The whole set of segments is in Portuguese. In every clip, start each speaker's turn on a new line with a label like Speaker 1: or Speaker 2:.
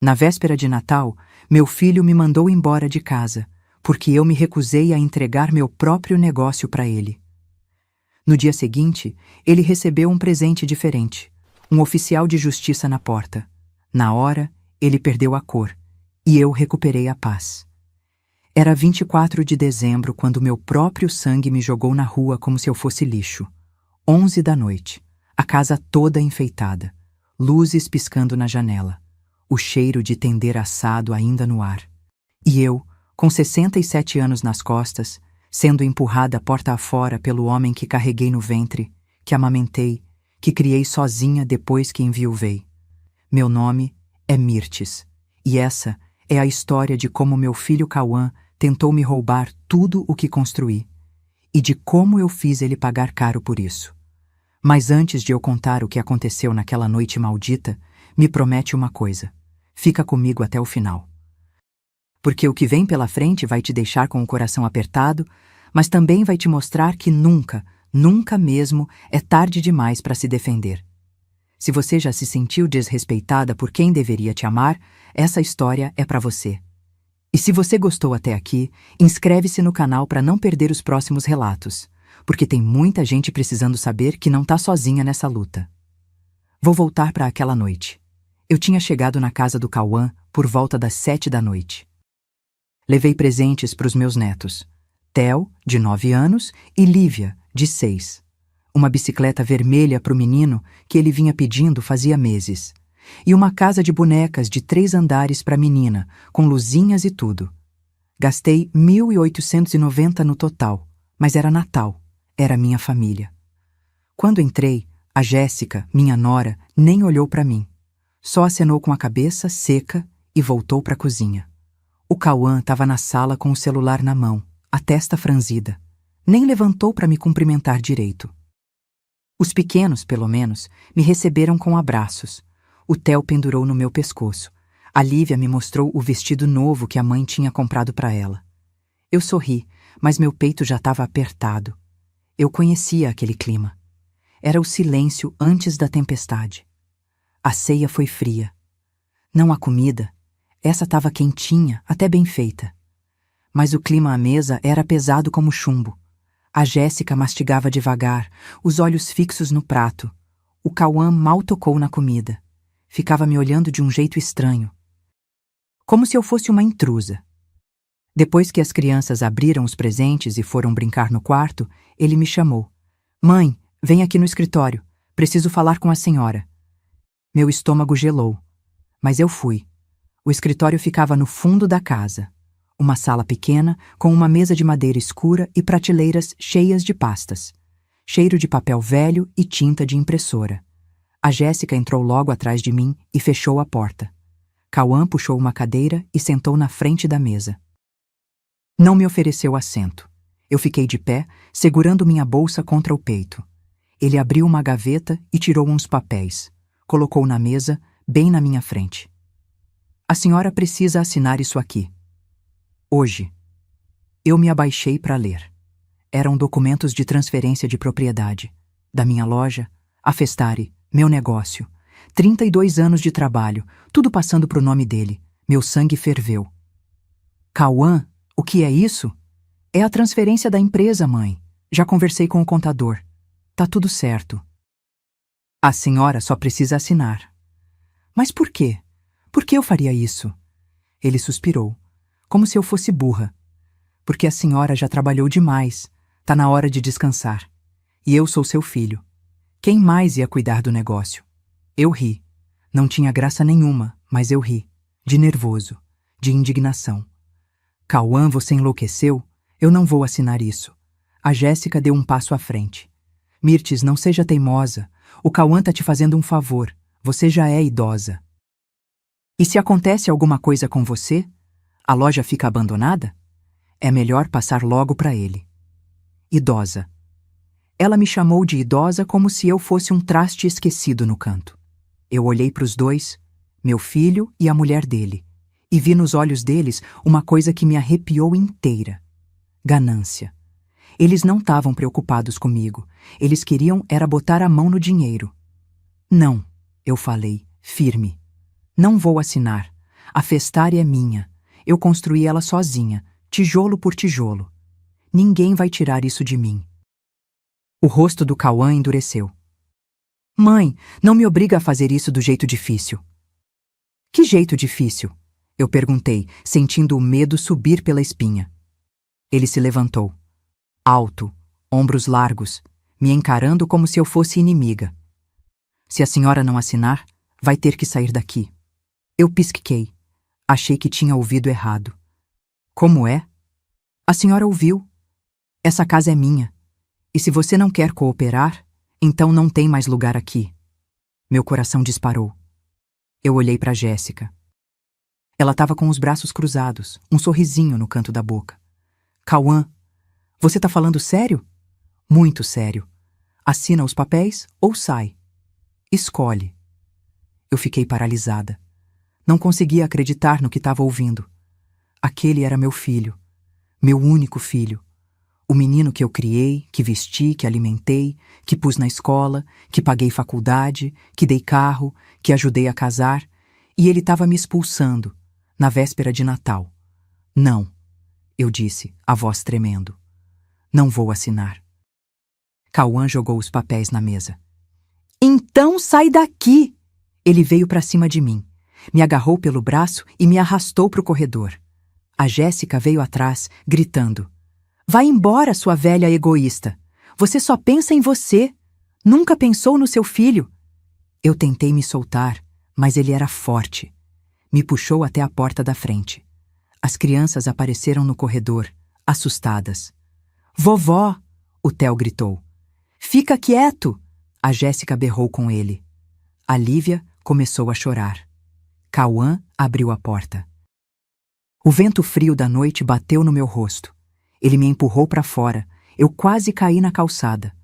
Speaker 1: Na véspera de Natal, meu filho me mandou embora de casa, porque eu me recusei a entregar meu próprio negócio para ele. No dia seguinte, ele recebeu um presente diferente, um oficial de justiça na porta. Na hora, ele perdeu a cor, e eu recuperei a paz. Era 24 de dezembro quando meu próprio sangue me jogou na rua como se eu fosse lixo. 11 da noite, a casa toda enfeitada, luzes piscando na janela, o cheiro de tender assado ainda no ar. E eu, com 67 anos nas costas, sendo empurrada porta afora pelo homem que carreguei no ventre, que amamentei, que criei sozinha depois que enviuvei. Meu nome é Mirtes, e essa é a história de como meu filho Cauã tentou me roubar tudo o que construí, e de como eu fiz ele pagar caro por isso. Mas antes de eu contar o que aconteceu naquela noite maldita, me promete uma coisa: fica comigo até o final. Porque o que vem pela frente vai te deixar com o coração apertado, mas também vai te mostrar que nunca, nunca mesmo é tarde demais para se defender. Se você já se sentiu desrespeitada por quem deveria te amar, essa história é para você. E se você gostou até aqui, inscreve-se no canal para não perder os próximos relatos, porque tem muita gente precisando saber que não tá sozinha nessa luta. Vou voltar para aquela noite. Eu tinha chegado na casa do Cauã por volta das 7 da noite. Levei presentes para os meus netos, Theo, de 9 anos, e Lívia, de 6. Uma bicicleta vermelha para o menino que ele vinha pedindo fazia meses. E uma casa de bonecas de 3 andares para a menina, com luzinhas e tudo. Gastei 1.890 no total, mas era Natal, era minha família. Quando entrei, a Jéssica, minha nora, nem olhou para mim. Só acenou com a cabeça seca e voltou para a cozinha. O Cauã estava na sala com o celular na mão, a testa franzida. Nem levantou para me cumprimentar direito. Os pequenos, pelo menos, me receberam com abraços. O Theo pendurou no meu pescoço. A Lívia me mostrou o vestido novo que a mãe tinha comprado para ela. Eu sorri, mas meu peito já estava apertado. Eu conhecia aquele clima. Era o silêncio antes da tempestade. A ceia foi fria. Não a comida. Essa estava quentinha, até bem feita. Mas o clima à mesa era pesado como chumbo. A Jéssica mastigava devagar, os olhos fixos no prato. O Cauã mal tocou na comida. Ficava me olhando de um jeito estranho. Como se eu fosse uma intrusa. Depois que as crianças abriram os presentes e foram brincar no quarto, ele me chamou. Mãe, vem aqui no escritório. Preciso falar com a senhora. Meu estômago gelou. Mas eu fui. O escritório ficava no fundo da casa. Uma sala pequena, com uma mesa de madeira escura e prateleiras cheias de pastas. Cheiro de papel velho e tinta de impressora. A Jéssica entrou logo atrás de mim e fechou a porta. Cauã puxou uma cadeira e sentou na frente da mesa. Não me ofereceu assento. Eu fiquei de pé, segurando minha bolsa contra o peito. Ele abriu uma gaveta e tirou uns papéis. Colocou na mesa, bem na minha frente. A senhora precisa assinar isso aqui. Hoje. Eu me abaixei para ler. Eram documentos de transferência de propriedade. Da minha loja, a Festari, meu negócio. 32 anos de trabalho, tudo passando pro nome dele. Meu sangue ferveu. Cauã, o que é isso? É a transferência da empresa, mãe. Já conversei com o contador. Tá tudo certo. A senhora só precisa assinar. Mas por quê? Por que eu faria isso? Ele suspirou, como se eu fosse burra. Porque a senhora já trabalhou demais. Tá na hora de descansar. E eu sou seu filho. Quem mais ia cuidar do negócio? Eu ri. Não tinha graça nenhuma, mas eu ri. De nervoso. De indignação. Cauã, você enlouqueceu? Eu não vou assinar isso. A Jéssica deu um passo à frente. Mirtes, não seja teimosa. O Cauã tá te fazendo um favor. Você já é idosa. E se acontece alguma coisa com você? A loja fica abandonada? É melhor passar logo para ele. Idosa. Ela me chamou de idosa como se eu fosse um traste esquecido no canto. Eu olhei para os dois, meu filho e a mulher dele, e vi nos olhos deles uma coisa que me arrepiou inteira. Ganância. Eles não estavam preocupados comigo. Eles queriam era botar a mão no dinheiro. Não, eu falei, firme. Não vou assinar. A Festari é minha. Eu construí ela sozinha, tijolo por tijolo. Ninguém vai tirar isso de mim. O rosto do Cauã endureceu. Mãe, não me obriga a fazer isso do jeito difícil. Que jeito difícil? Eu perguntei, sentindo o medo subir pela espinha. Ele se levantou. Alto, ombros largos, me encarando como se eu fosse inimiga. Se a senhora não assinar, vai ter que sair daqui. Eu pisquei. Achei que tinha ouvido errado. Como é? A senhora ouviu. Essa casa é minha. E se você não quer cooperar, então não tem mais lugar aqui. Meu coração disparou. Eu olhei para Jéssica. Ela estava com os braços cruzados, um sorrisinho no canto da boca. Cauã, você tá falando sério? Muito sério. Assina os papéis ou sai. Escolhe. Eu fiquei paralisada. Não conseguia acreditar no que estava ouvindo. Aquele era meu filho. Meu único filho. O menino que eu criei, que vesti, que alimentei, que pus na escola, que paguei faculdade, que dei carro, que ajudei a casar, e ele estava me expulsando, na véspera de Natal. Não, eu disse, a voz tremendo. Não vou assinar. Cauã jogou os papéis na mesa. Então sai daqui! Ele veio para cima de mim, me agarrou pelo braço e me arrastou para o corredor. A Jéssica veio atrás, gritando. Vai embora, sua velha egoísta. Você só pensa em você. Nunca pensou no seu filho. Eu tentei me soltar, mas ele era forte. Me puxou até a porta da frente. As crianças apareceram no corredor, assustadas. Vovó! O Theo gritou. Fica quieto! A Jéssica berrou com ele. A Lívia começou a chorar. Cauã abriu a porta. O vento frio da noite bateu no meu rosto. Ele me empurrou para fora. Eu quase caí na calçada.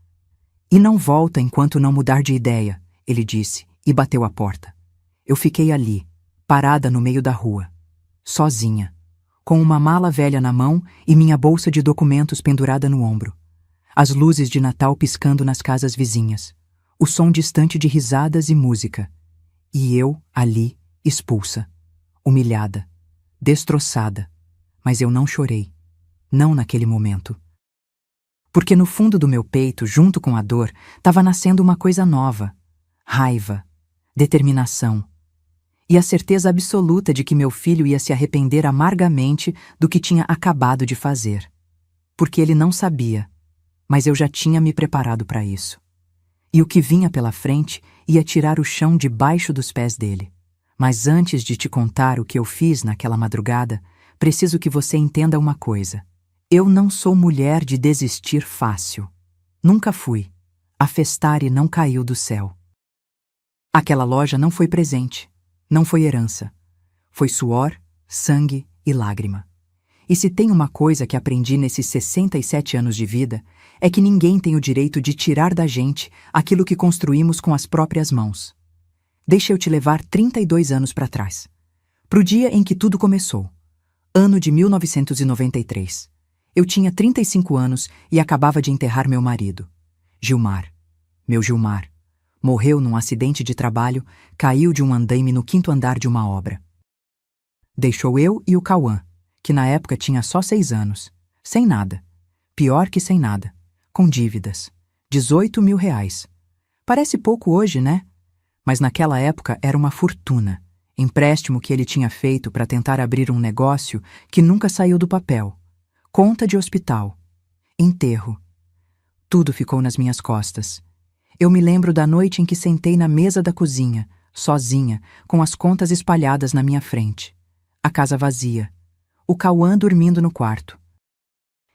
Speaker 1: E não volta enquanto não mudar de ideia, ele disse, e bateu a porta. Eu fiquei ali, parada no meio da rua, sozinha, com uma mala velha na mão e minha bolsa de documentos pendurada no ombro. As luzes de Natal piscando nas casas vizinhas. O som distante de risadas e música. E eu, ali, expulsa, humilhada, destroçada. Mas eu não chorei. Não naquele momento. Porque no fundo do meu peito, junto com a dor, estava nascendo uma coisa nova. Raiva, determinação. E a certeza absoluta de que meu filho ia se arrepender amargamente do que tinha acabado de fazer. Porque ele não sabia, mas eu já tinha me preparado para isso. E o que vinha pela frente ia tirar o chão debaixo dos pés dele. Mas antes de te contar o que eu fiz naquela madrugada, preciso que você entenda uma coisa. Eu não sou mulher de desistir fácil. Nunca fui. A Festari não caiu do céu. Aquela loja não foi presente, não foi herança. Foi suor, sangue e lágrima. E se tem uma coisa que aprendi nesses 67 anos de vida, é que ninguém tem o direito de tirar da gente aquilo que construímos com as próprias mãos. Deixa eu te levar 32 anos para trás. Pro dia em que tudo começou. Ano de 1993. Eu tinha 35 anos e acabava de enterrar meu marido. Gilmar. Meu Gilmar. Morreu num acidente de trabalho, caiu de um andaime no 5º andar de uma obra. Deixou eu e o Cauã, que na época tinha só 6 anos. Sem nada. Pior que sem nada. Com dívidas. 18 mil reais. Parece pouco hoje, né? Mas naquela época era uma fortuna. Empréstimo que ele tinha feito para tentar abrir um negócio que nunca saiu do papel. Conta de hospital. Enterro. Tudo ficou nas minhas costas. Eu me lembro da noite em que sentei na mesa da cozinha, sozinha, com as contas espalhadas na minha frente. A casa vazia. O Cauã dormindo no quarto.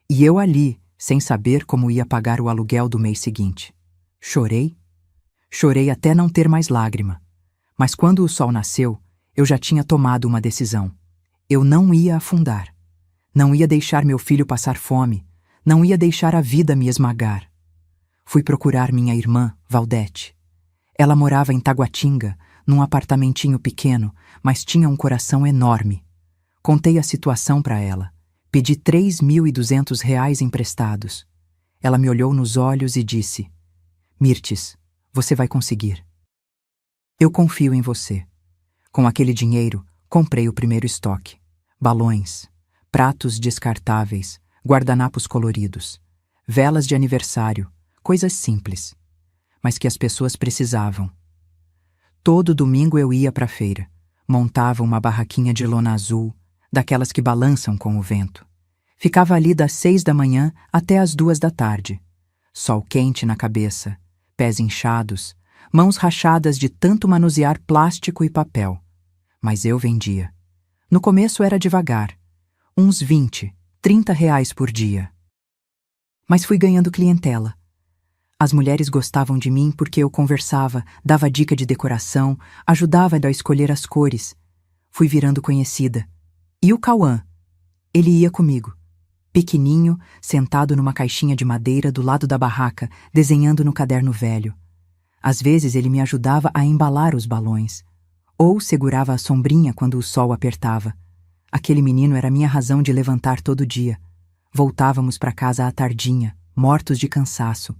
Speaker 1: E eu ali, sem saber como ia pagar o aluguel do mês seguinte. Chorei. Chorei até não ter mais lágrima. Mas quando o sol nasceu, eu já tinha tomado uma decisão. Eu não ia afundar. Não ia deixar meu filho passar fome. Não ia deixar a vida me esmagar. Fui procurar minha irmã, Valdete. Ela morava em Taguatinga, num apartamentinho pequeno, mas tinha um coração enorme. Contei a situação para ela. Pedi 3.200 reais emprestados. Ela me olhou nos olhos e disse: Mirtes, você vai conseguir. Eu confio em você. Com aquele dinheiro, Comprei o primeiro estoque. Balões, pratos descartáveis, guardanapos coloridos, velas de aniversário, coisas simples, mas que as pessoas precisavam. Todo domingo eu ia para a feira, montava uma barraquinha de lona azul, daquelas que balançam com o vento. Ficava ali das 6 da manhã até as 2 da tarde. Sol quente na cabeça, pés inchados, mãos rachadas de tanto manusear plástico e papel. Mas eu vendia. No começo era devagar, uns 20, 30 reais por dia. Mas fui ganhando clientela. As mulheres gostavam de mim porque eu conversava, dava dica de decoração, ajudava a escolher as cores. Fui virando conhecida. E o Cauã? Ele ia comigo. Pequenininho, sentado numa caixinha de madeira do lado da barraca, desenhando no caderno velho. Às vezes ele me ajudava a embalar os balões. Ou segurava a sombrinha quando o sol apertava. Aquele menino era minha razão de levantar todo dia. Voltávamos para casa à tardinha, mortos de cansaço.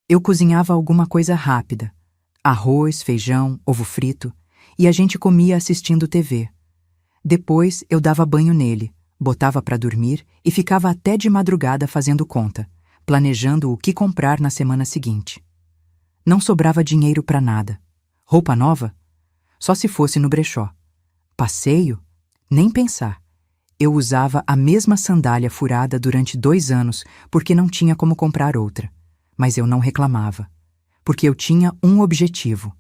Speaker 1: Eu cozinhava alguma coisa rápida. Arroz, feijão, ovo frito. E a gente comia assistindo TV. Depois eu dava banho nele, botava para dormir e ficava até de madrugada fazendo conta, planejando o que comprar na semana seguinte. Não sobrava dinheiro para nada. Roupa nova? Só se fosse no brechó. Passeio? Nem pensar. Eu usava a mesma sandália furada durante 2 anos porque não tinha como comprar outra. Mas eu não reclamava, porque eu tinha um objetivo.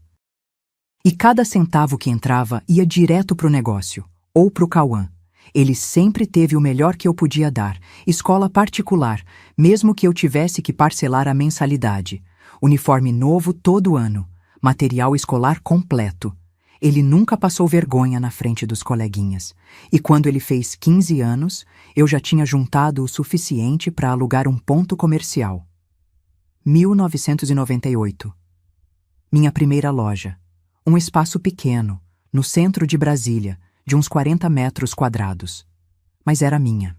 Speaker 1: E cada centavo que entrava ia direto pro negócio, ou pro Cauã. Ele sempre teve o melhor que eu podia dar, escola particular, mesmo que eu tivesse que parcelar a mensalidade. Uniforme novo todo ano, material escolar completo. Ele nunca passou vergonha na frente dos coleguinhas. E quando ele fez 15 anos, eu já tinha juntado o suficiente para alugar um ponto comercial. 1998. Minha primeira loja. Um espaço pequeno, no centro de Brasília, de uns 40 metros quadrados. Mas era minha.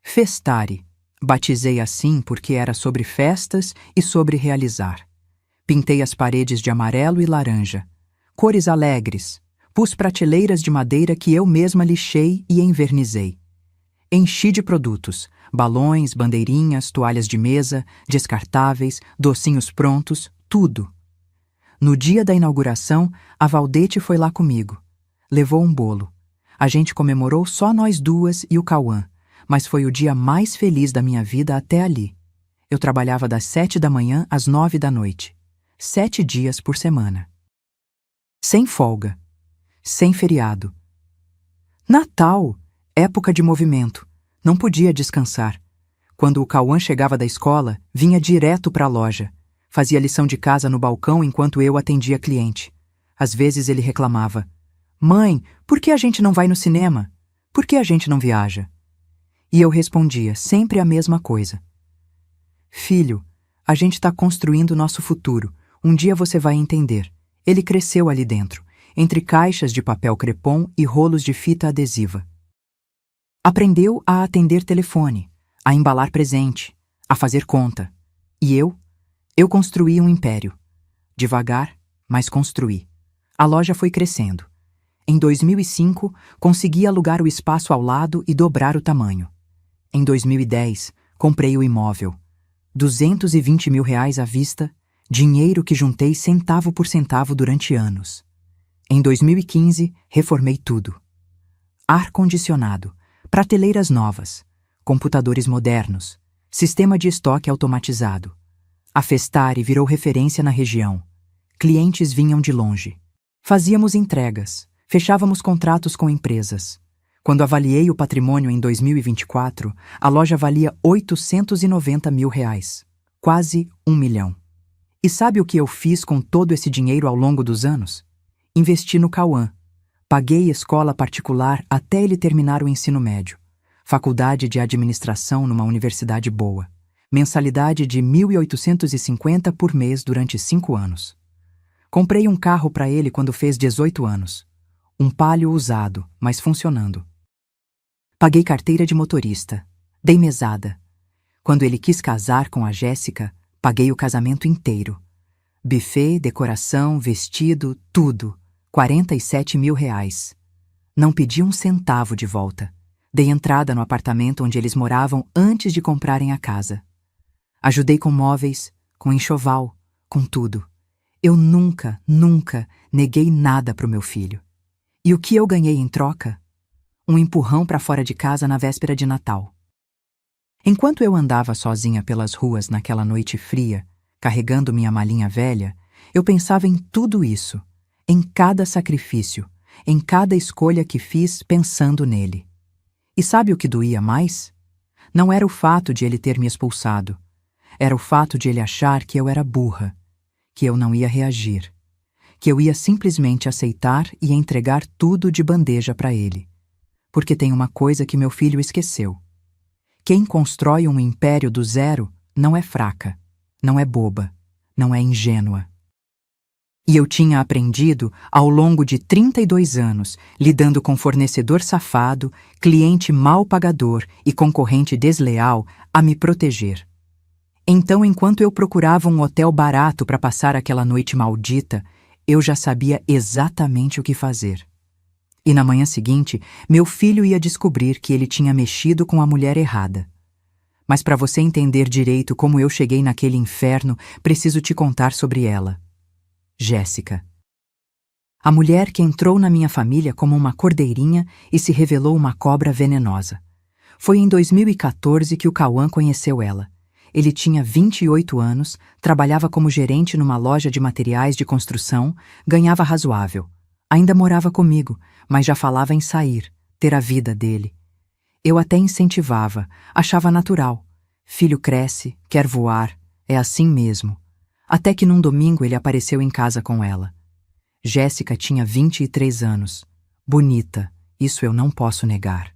Speaker 1: Festari. Batizei assim porque era sobre festas e sobre realizar. Pintei as paredes de amarelo e laranja. Cores alegres. Pus prateleiras de madeira que eu mesma lixei e envernizei. Enchi de produtos. Balões, bandeirinhas, toalhas de mesa, descartáveis, docinhos prontos, tudo. No dia da inauguração, a Valdete foi lá comigo. Levou um bolo. A gente comemorou só nós duas e o Cauã, mas foi o dia mais feliz da minha vida até ali. Eu trabalhava das 7 da manhã às 9 da noite. 7 dias por semana. Sem folga. Sem feriado. Natal! Época de movimento. Não podia descansar. Quando o Cauã chegava da escola, vinha direto para a loja. Fazia lição de casa no balcão enquanto eu atendia cliente. Às vezes ele reclamava. Mãe, por que a gente não vai no cinema? Por que a gente não viaja? E eu respondia sempre a mesma coisa. Filho, a gente está construindo nosso futuro. Um dia você vai entender. Ele cresceu ali dentro, entre caixas de papel crepom e rolos de fita adesiva. Aprendeu a atender telefone, a embalar presente, a fazer conta. E eu construí um império. Devagar, mas construí. A loja foi crescendo. Em 2005, consegui alugar o espaço ao lado e dobrar o tamanho. Em 2010, comprei o imóvel. 220 mil reais à vista, dinheiro que juntei centavo por centavo durante anos. Em 2015, reformei tudo. Ar-condicionado, prateleiras novas, computadores modernos, sistema de estoque automatizado. A Festari virou referência na região. Clientes vinham de longe. Fazíamos entregas, fechávamos contratos com empresas. Quando avaliei o patrimônio em 2024, a loja valia 890 mil reais, quase 1 milhão. E sabe o que eu fiz com todo esse dinheiro ao longo dos anos? Investi no Cauã. Paguei escola particular até ele terminar o ensino médio. Faculdade de administração numa universidade boa. Mensalidade de 1.850 por mês durante 5 anos. Comprei um carro para ele quando fez 18 anos. Um Palio usado, mas funcionando. Paguei carteira de motorista. Dei mesada. Quando ele quis casar com a Jéssica, paguei o casamento inteiro. Buffet, decoração, vestido, tudo. 47 mil reais. Não pedi um centavo de volta. Dei entrada no apartamento onde eles moravam antes de comprarem a casa. Ajudei com móveis, com enxoval, com tudo. Eu nunca neguei nada para o meu filho. E o que eu ganhei em troca? Um empurrão para fora de casa na véspera de Natal. Enquanto eu andava sozinha pelas ruas naquela noite fria, carregando minha malinha velha, eu pensava em tudo isso, em cada sacrifício, em cada escolha que fiz pensando nele. E sabe o que doía mais? Não era o fato de ele ter me expulsado. Era o fato de ele achar que eu era burra, que eu não ia reagir, que eu ia simplesmente aceitar e entregar tudo de bandeja para ele. Porque tem uma coisa que meu filho esqueceu. Quem constrói um império do zero não é fraca, não é boba, não é ingênua. E eu tinha aprendido, ao longo de 32 anos, lidando com fornecedor safado, cliente mal pagador e concorrente desleal, a me proteger. Então, enquanto eu procurava um hotel barato para passar aquela noite maldita, eu já sabia exatamente o que fazer. E na manhã seguinte, meu filho ia descobrir que ele tinha mexido com a mulher errada. Mas para você entender direito como eu cheguei naquele inferno, preciso te contar sobre ela. Jéssica. A mulher que entrou na minha família como uma cordeirinha e se revelou uma cobra venenosa. Foi em 2014 que o Cauã conheceu ela. Ele tinha 28 anos, trabalhava como gerente numa loja de materiais de construção, ganhava razoável. Ainda morava comigo, mas já falava em sair, ter a vida dele. Eu até incentivava, achava natural. Filho cresce, quer voar, é assim mesmo. Até que num domingo ele apareceu em casa com ela. Jéssica tinha 23 anos. Bonita, isso eu não posso negar.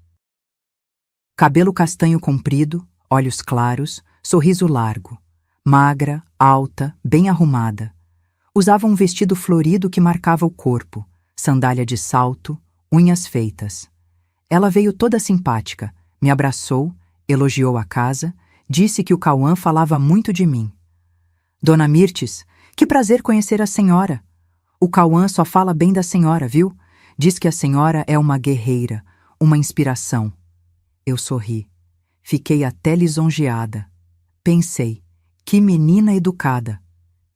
Speaker 1: Cabelo castanho comprido, olhos claros, sorriso largo. Magra, alta, bem arrumada. Usava um vestido florido que marcava o corpo, sandália de salto, unhas feitas. Ela veio toda simpática, me abraçou, elogiou a casa, disse que o Cauã falava muito de mim. Dona Mirtes, que prazer conhecer a senhora. O Cauã só fala bem da senhora, viu? Diz que a senhora é uma guerreira, uma inspiração. Eu sorri. Fiquei até lisonjeada. Pensei, que menina educada.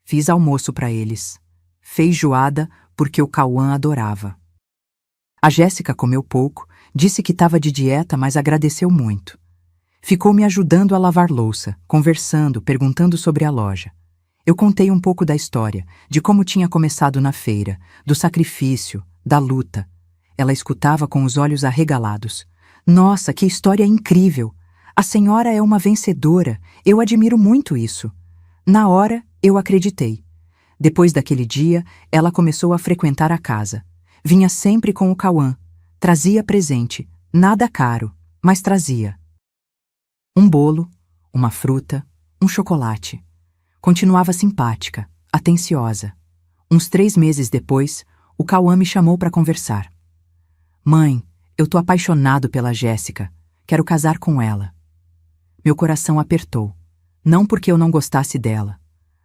Speaker 1: Fiz almoço para eles. Feijoada, porque o Cauã adorava. A Jéssica comeu pouco, disse que estava de dieta, mas agradeceu muito. Ficou me ajudando a lavar louça, conversando, perguntando sobre a loja. Eu contei um pouco da história, de como tinha começado na feira, do sacrifício, da luta. Ela escutava com os olhos arregalados. Nossa, que história incrível! A senhora é uma vencedora, eu admiro muito isso. Na hora, eu acreditei. Depois daquele dia, ela começou a frequentar a casa. Vinha sempre com o Cauã. Trazia presente, nada caro, mas trazia. Um bolo, uma fruta, um chocolate. Continuava simpática, atenciosa. Uns 3 meses depois, o Cauã me chamou para conversar. Mãe, eu tô apaixonado pela Jéssica. Quero casar com ela. Meu coração apertou. Não porque eu não gostasse dela.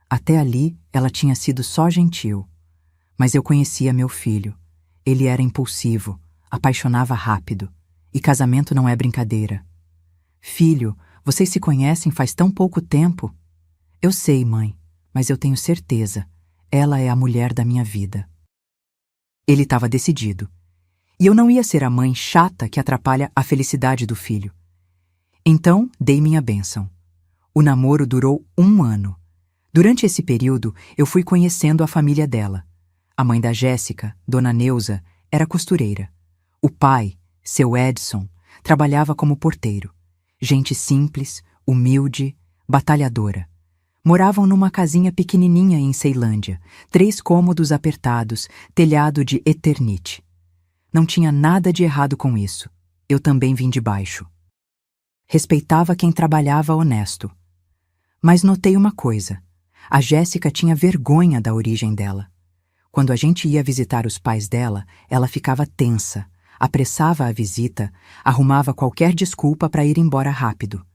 Speaker 1: Até ali, ela tinha sido só gentil. Mas eu conhecia meu filho. Ele era impulsivo, apaixonava rápido. E casamento não é brincadeira. Filho, vocês se conhecem faz tão pouco tempo. Eu sei, mãe, mas eu tenho certeza. Ela é a mulher da minha vida. Ele estava decidido. E eu não ia ser a mãe chata que atrapalha a felicidade do filho. Então, dei minha bênção. O namoro durou 1 ano. Durante esse período, eu fui conhecendo a família dela. A mãe da Jéssica, Dona Neuza, era costureira. O pai, seu Edson, trabalhava como porteiro. Gente simples, humilde, batalhadora. Moravam numa casinha pequenininha em Ceilândia, 3 cômodos apertados, telhado de Eternite. Não tinha nada de errado com isso. Eu também vim de baixo. Respeitava quem trabalhava honesto. Mas notei uma coisa. A Jéssica tinha vergonha da origem dela. Quando a gente ia visitar os pais dela, ela ficava tensa, apressava a visita, arrumava qualquer desculpa para ir embora rápido.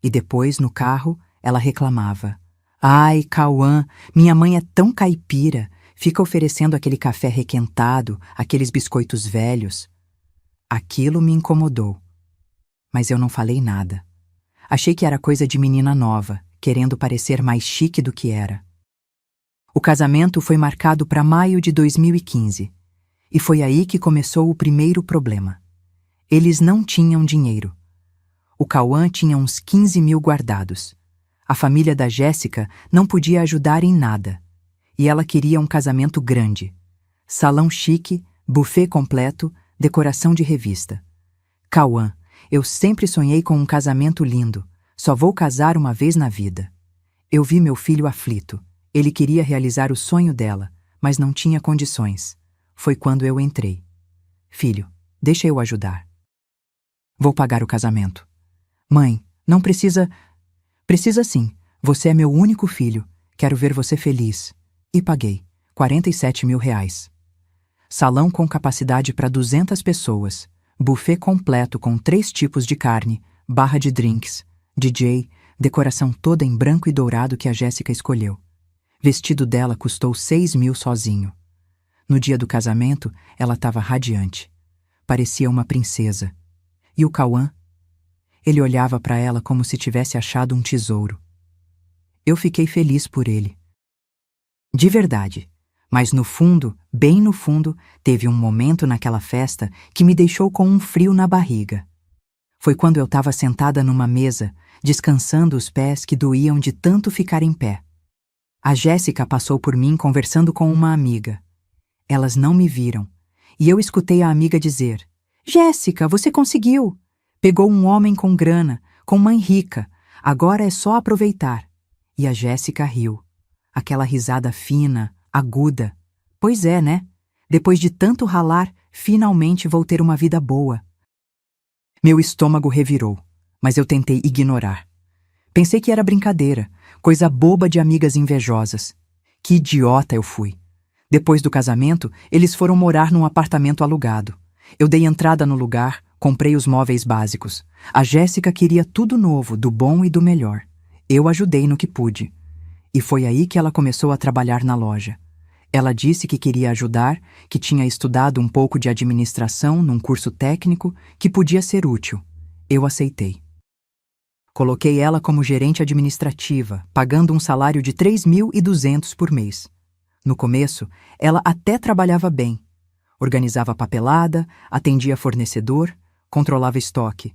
Speaker 1: E depois, no carro, ela reclamava. Ai, Cauã, minha mãe é tão caipira, fica oferecendo aquele café requentado, aqueles biscoitos velhos. Aquilo me incomodou. Mas eu não falei nada. Achei que era coisa de menina nova, querendo parecer mais chique do que era. O casamento foi marcado para maio de 2015. E foi aí que começou o primeiro problema. Eles não tinham dinheiro. O Cauã tinha uns 15 mil guardados. A família da Jéssica não podia ajudar em nada. E ela queria um casamento grande. Salão chique, buffet completo, decoração de revista. Cauã, eu sempre sonhei com um casamento lindo. Só vou casar uma vez na vida. Eu vi meu filho aflito. Ele queria realizar o sonho dela, mas não tinha condições. Foi quando eu entrei. Filho, deixa eu ajudar. Vou pagar o casamento. Mãe, não precisa... Precisa sim. Você é meu único filho. Quero ver você feliz. E paguei. R$ 47 mil. Salão com capacidade para 200 pessoas. Buffet completo com 3 tipos de carne, barra de drinks, DJ, decoração toda em branco e dourado que a Jéssica escolheu. Vestido dela custou 6 mil sozinho. No dia do casamento, ela estava radiante. Parecia uma princesa. E o Cauã? Ele olhava para ela como se tivesse achado um tesouro. Eu fiquei feliz por ele. De verdade. Mas no fundo, bem no fundo, teve um momento naquela festa que me deixou com um frio na barriga. Foi quando eu estava sentada numa mesa, descansando os pés que doíam de tanto ficar em pé. A Jéssica passou por mim conversando com uma amiga. Elas não me viram, e eu escutei a amiga dizer: Jéssica, você conseguiu! Pegou um homem com grana, com mãe rica, agora é só aproveitar. E a Jéssica riu. Aquela risada fina, aguda. Pois é, né? Depois de tanto ralar, finalmente vou ter uma vida boa. Meu estômago revirou, mas eu tentei ignorar. Pensei que era brincadeira, coisa boba de amigas invejosas. Que idiota eu fui. Depois do casamento, eles foram morar num apartamento alugado. Eu dei entrada no lugar, comprei os móveis básicos. A Jéssica queria tudo novo, do bom e do melhor. Eu ajudei no que pude. E foi aí que ela começou a trabalhar na loja. Ela disse que queria ajudar, que tinha estudado um pouco de administração num curso técnico, que podia ser útil. Eu aceitei. Coloquei ela como gerente administrativa, pagando um salário de 3.200 por mês. No começo, ela até trabalhava bem. Organizava papelada, atendia fornecedor, controlava estoque.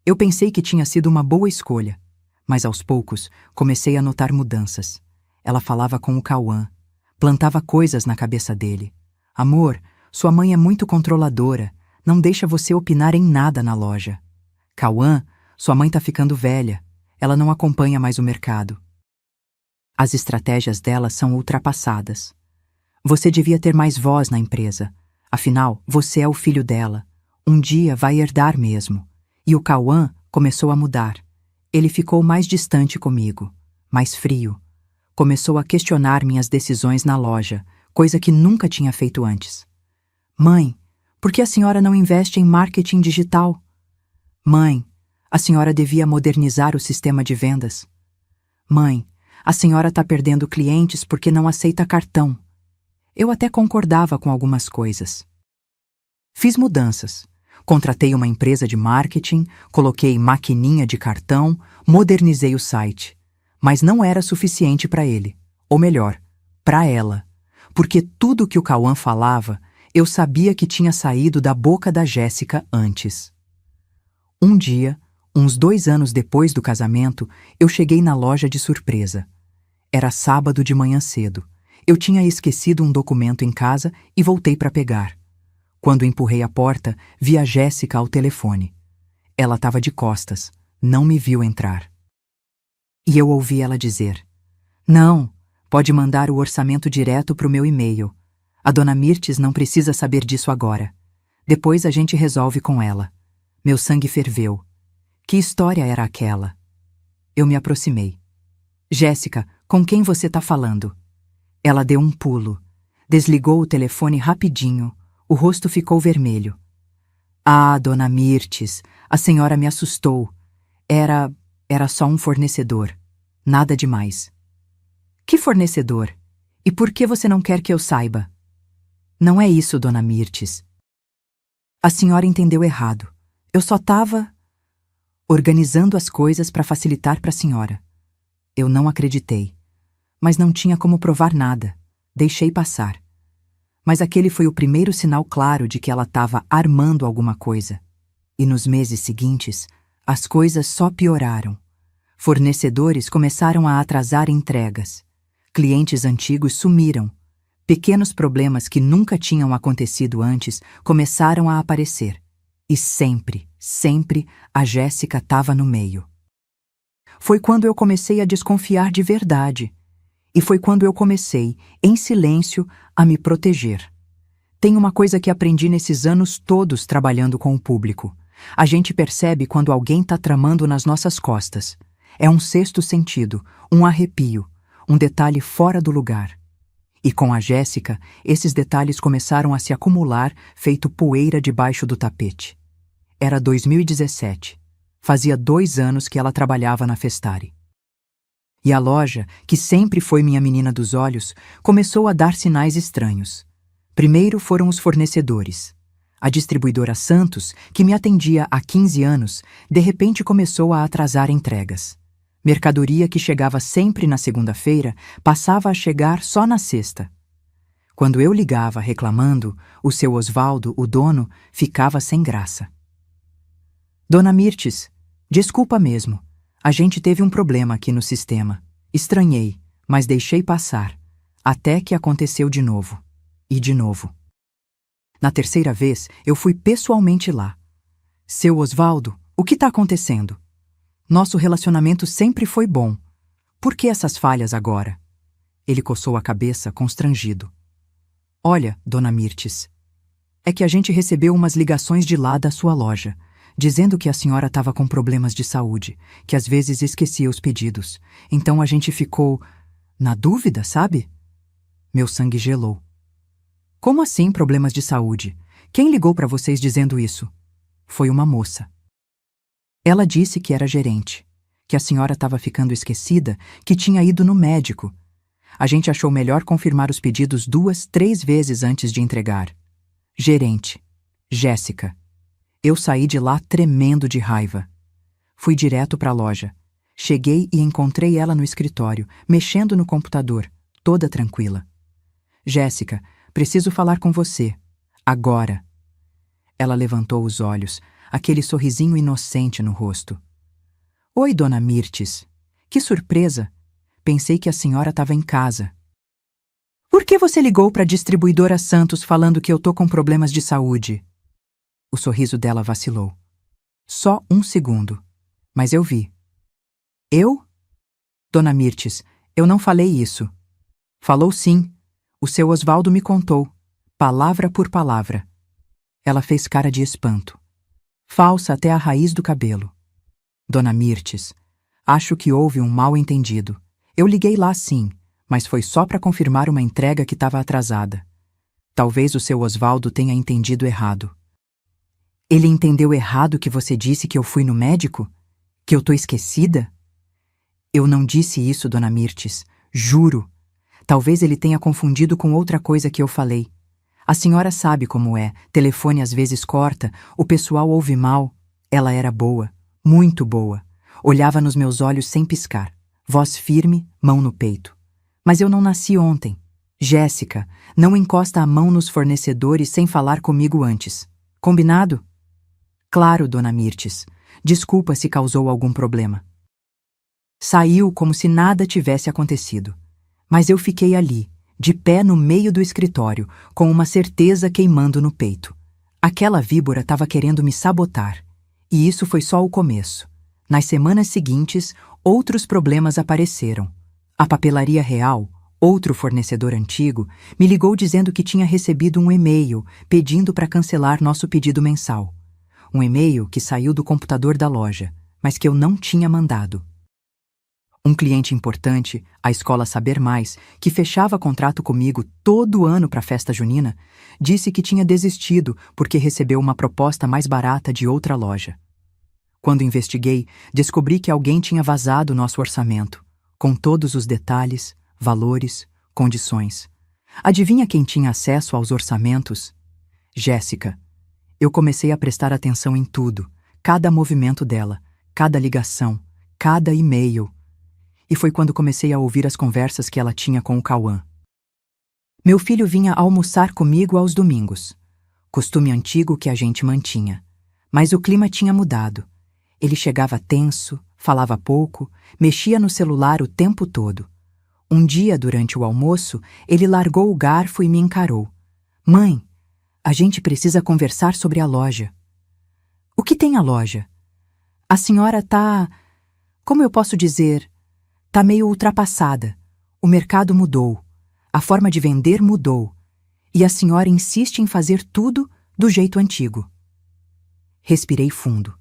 Speaker 1: Eu pensei que tinha sido uma boa escolha, mas aos poucos comecei a notar mudanças. Ela falava com o Cauã, plantava coisas na cabeça dele. Amor, sua mãe é muito controladora, não deixa você opinar em nada na loja. Cauã, sua mãe tá ficando velha, ela não acompanha mais o mercado. As estratégias dela são ultrapassadas. Você devia ter mais voz na empresa. Afinal, você é o filho dela. Um dia vai herdar mesmo. E o Cauã começou a mudar. Ele ficou mais distante comigo, mais frio. Começou a questionar minhas decisões na loja, coisa que nunca tinha feito antes. Mãe, por que a senhora não investe em marketing digital? Mãe, a senhora devia modernizar o sistema de vendas. Mãe, a senhora está perdendo clientes porque não aceita cartão. Eu até concordava com algumas coisas. Fiz mudanças. Contratei uma empresa de marketing, coloquei maquininha de cartão, modernizei o site. Mas não era suficiente para ele. Ou melhor, para ela. Porque tudo que o Cauã falava, eu sabia que tinha saído da boca da Jéssica antes. Um dia, uns 2 anos depois do casamento, eu cheguei na loja de surpresa. Era sábado de manhã cedo. Eu tinha esquecido um documento em casa e voltei para pegar. Quando empurrei a porta, vi a Jéssica ao telefone. Ela estava de costas, não me viu entrar. E eu ouvi ela dizer: Não, pode mandar o orçamento direto para o meu e-mail. A dona Mirtes não precisa saber disso agora. Depois a gente resolve com ela. Meu sangue ferveu. Que história era aquela? Eu me aproximei. Jéssica, com quem você está falando? Ela deu um pulo. Desligou o telefone rapidinho. O rosto ficou vermelho. Ah, dona Mirtes, a senhora me assustou. Era só um fornecedor. Nada demais. Que fornecedor? E por que você não quer que eu saiba? Não é isso, dona Mirtes. A senhora entendeu errado. Eu só estava organizando as coisas para facilitar para a senhora. Eu não acreditei. Mas não tinha como provar nada. Deixei passar. Mas aquele foi o primeiro sinal claro de que ela estava armando alguma coisa. E nos meses seguintes, as coisas só pioraram. Fornecedores começaram a atrasar entregas. Clientes antigos sumiram. Pequenos problemas que nunca tinham acontecido antes começaram a aparecer. E sempre, sempre, a Jéssica estava no meio. Foi quando eu comecei a desconfiar de verdade. E foi quando eu comecei, em silêncio, a me proteger. Tem uma coisa que aprendi nesses anos todos trabalhando com o público. A gente percebe quando alguém está tramando nas nossas costas. É um sexto sentido, um arrepio, um detalhe fora do lugar. E com a Jéssica, esses detalhes começaram a se acumular, feito poeira debaixo do tapete. Era 2017. Fazia 2 anos que ela trabalhava na Festari. E a loja, que sempre foi minha menina dos olhos, começou a dar sinais estranhos. Primeiro foram os fornecedores. A distribuidora Santos, que me atendia há 15 anos, de repente começou a atrasar entregas. Mercadoria que chegava sempre na segunda-feira passava a chegar só na sexta. Quando eu ligava reclamando, o seu Osvaldo, o dono, ficava sem graça. Dona Mirtes, desculpa mesmo. A gente teve um problema aqui no sistema. Estranhei, mas deixei passar. Até que aconteceu de novo. E de novo. Na terceira vez, eu fui pessoalmente lá. Seu Osvaldo, o que está acontecendo? Nosso relacionamento sempre foi bom. Por que essas falhas agora? Ele coçou a cabeça, constrangido. Olha, Dona Mirtes, é que a gente recebeu umas ligações de lá da sua loja, dizendo que a senhora estava com problemas de saúde, que às vezes esquecia os pedidos. Então a gente ficou na dúvida, sabe? Meu sangue gelou. Como assim problemas de saúde? Quem ligou para vocês dizendo isso? Foi uma moça. Ela disse que era gerente, que a senhora estava ficando esquecida, que tinha ido no médico. A gente achou melhor confirmar os pedidos 2, 3 vezes antes de entregar. Gerente. Jéssica. Eu saí de lá tremendo de raiva. Fui direto para a loja. Cheguei e encontrei ela no escritório, mexendo no computador, toda tranquila. Jéssica, preciso falar com você. Agora. Ela levantou os olhos, aquele sorrisinho inocente no rosto. Oi, Dona Mirtes. Que surpresa. Pensei que a senhora estava em casa. Por que você ligou para a distribuidora Santos falando que eu tô com problemas de saúde? O sorriso dela vacilou. Só 1 segundo. Mas eu vi. Eu? Dona Mirtes, eu não falei isso. Falou sim. O seu Osvaldo me contou. Palavra por palavra. Ela fez cara de espanto. Falsa até a raiz do cabelo. Dona Mirtes, acho que houve um mal-entendido. Eu liguei lá sim, mas foi só para confirmar uma entrega que estava atrasada. Talvez o seu Osvaldo tenha entendido errado. Ele entendeu errado que você disse que eu fui no médico? Que eu tô esquecida? Eu não disse isso, Dona Mirtes. Juro. Talvez ele tenha confundido com outra coisa que eu falei. A senhora sabe como é. Telefone às vezes corta, o pessoal ouve mal. Ela era boa, muito boa. Olhava nos meus olhos sem piscar. Voz firme, mão no peito. Mas eu não nasci ontem. Jéssica, não encosta a mão nos fornecedores sem falar comigo antes. Combinado? Claro, Dona Mirtes. Desculpa se causou algum problema. Saiu como se nada tivesse acontecido. Mas eu fiquei ali, de pé no meio do escritório, com uma certeza queimando no peito. Aquela víbora estava querendo me sabotar. E isso foi só o começo. Nas semanas seguintes, outros problemas apareceram. A Papelaria Real, outro fornecedor antigo, me ligou dizendo que tinha recebido um e-mail pedindo para cancelar nosso pedido mensal. Um e-mail que saiu do computador da loja, mas que eu não tinha mandado. Um cliente importante, a Escola Saber Mais, que fechava contrato comigo todo ano para a festa junina, disse que tinha desistido porque recebeu uma proposta mais barata de outra loja. Quando investiguei, descobri que alguém tinha vazado nosso orçamento, com todos os detalhes, valores, condições. Adivinha quem tinha acesso aos orçamentos? Jéssica. Eu comecei a prestar atenção em tudo, cada movimento dela, cada ligação, cada e-mail. E foi quando comecei a ouvir as conversas que ela tinha com o Cauã. Meu filho vinha almoçar comigo aos domingos. Costume antigo que a gente mantinha. Mas o clima tinha mudado. Ele chegava tenso, falava pouco, mexia no celular o tempo todo. Um dia, durante o almoço, ele largou o garfo e me encarou. Mãe, a gente precisa conversar sobre a loja. O que tem a loja? A senhora tá... Como eu posso dizer? Tá meio ultrapassada. O mercado mudou. A forma de vender mudou. E a senhora insiste em fazer tudo do jeito antigo. Respirei fundo.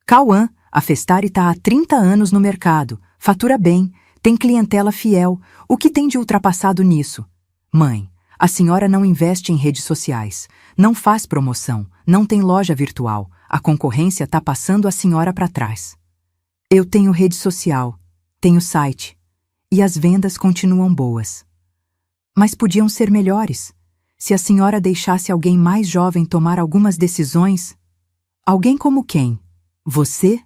Speaker 1: Cauã, a Festari tá há 30 anos no mercado, fatura bem, tem clientela fiel. O que tem de ultrapassado nisso? Mãe, a senhora não investe em redes sociais, não faz promoção, não tem loja virtual. A concorrência tá passando a senhora para trás. Eu tenho rede social, tenho site, e as vendas continuam boas. Mas podiam ser melhores. Se a senhora deixasse alguém mais jovem tomar algumas decisões... Alguém como quem? Você?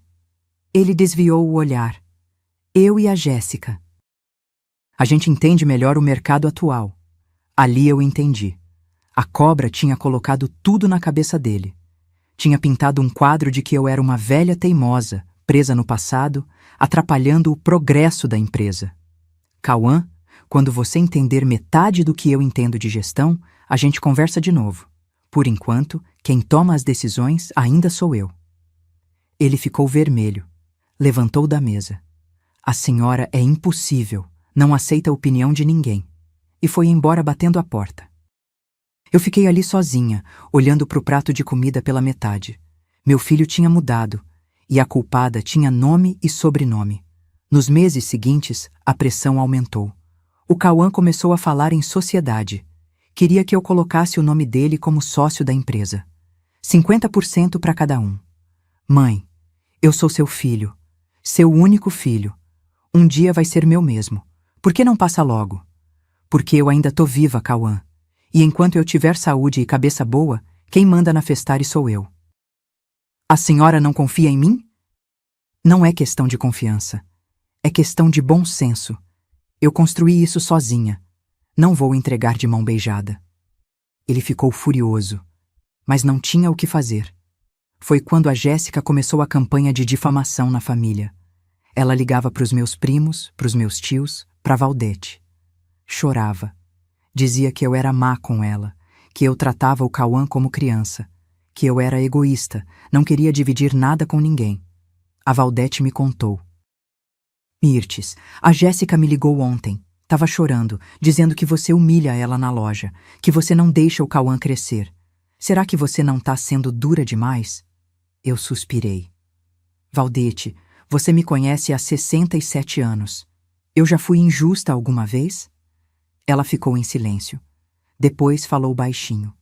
Speaker 1: Ele desviou o olhar. Eu e a Jéssica. A gente entende melhor o mercado atual. Ali eu entendi. A cobra tinha colocado tudo na cabeça dele. Tinha pintado um quadro de que eu era uma velha teimosa, presa no passado, atrapalhando o progresso da empresa. Cauã, quando você entender metade do que eu entendo de gestão, a gente conversa de novo. Por enquanto, quem toma as decisões ainda sou eu. Ele ficou vermelho. Levantou da mesa. A senhora é impossível, não aceita a opinião de ninguém. E foi embora batendo a porta. Eu fiquei ali sozinha, olhando para o prato de comida pela metade. Meu filho tinha mudado, e a culpada tinha nome e sobrenome. Nos meses seguintes, a pressão aumentou. O Cauã começou a falar em sociedade. Queria que eu colocasse o nome dele como sócio da empresa. 50% para cada um. Mãe, eu sou seu filho. Seu único filho. Um dia vai ser meu mesmo. Por que não passa logo? Porque eu ainda tô viva, Cauã. E enquanto eu tiver saúde e cabeça boa, quem manda na Festari sou eu. A senhora não confia em mim? Não é questão de confiança. É questão de bom senso. Eu construí isso sozinha. Não vou entregar de mão beijada. Ele ficou furioso, mas não tinha o que fazer. Foi quando a Jéssica começou a campanha de difamação na família. Ela ligava para os meus primos, para os meus tios, para Valdete. Chorava. Dizia que eu era má com ela, que eu tratava o Cauã como criança, que eu era egoísta, não queria dividir nada com ninguém. A Valdete me contou. Mirtes, a Jéssica me ligou ontem. Tava chorando, dizendo que você humilha ela na loja, que você não deixa o Cauã crescer. Será que você não tá sendo dura demais? Eu suspirei. Valdete, você me conhece há 67 anos. Eu já fui injusta alguma vez? Ela ficou em silêncio. Depois falou baixinho.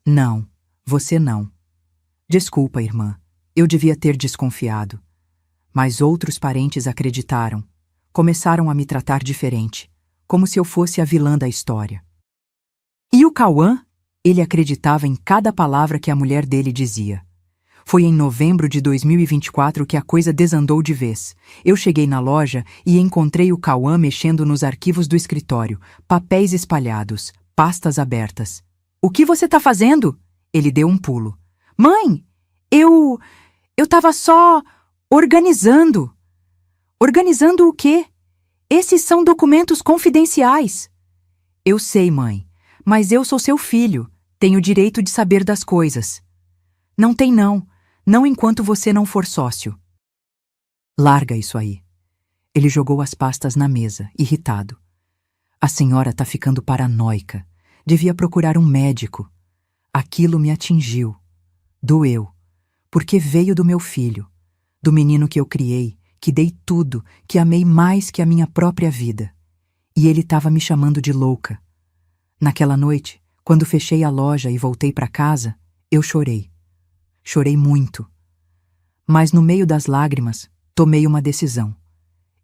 Speaker 1: Não, você não. Desculpa, irmã. Eu devia ter desconfiado. Mas outros parentes acreditaram. Começaram a me tratar diferente. Como se eu fosse a vilã da história. E o Cauã? Ele acreditava em cada palavra que a mulher dele dizia. Foi em novembro de 2024 que a coisa desandou de vez. Eu cheguei na loja e encontrei o Cauã mexendo nos arquivos do escritório, papéis espalhados, pastas abertas. O que você tá fazendo? Ele deu um pulo. Mãe, eu tava só organizando. Organizando o quê? Esses são documentos confidenciais. Eu sei, mãe, mas eu sou seu filho. Tenho o direito de saber das coisas. Não tem não. Não enquanto você não for sócio. Larga isso aí. Ele jogou as pastas na mesa, irritado. A senhora tá ficando paranoica. Devia procurar um médico. Aquilo me atingiu. Doeu. Porque veio do meu filho. Do menino que eu criei, que dei tudo, que amei mais que a minha própria vida. E ele estava me chamando de louca. Naquela noite, quando fechei a loja e voltei para casa, eu chorei. Chorei muito. Mas no meio das lágrimas, tomei uma decisão.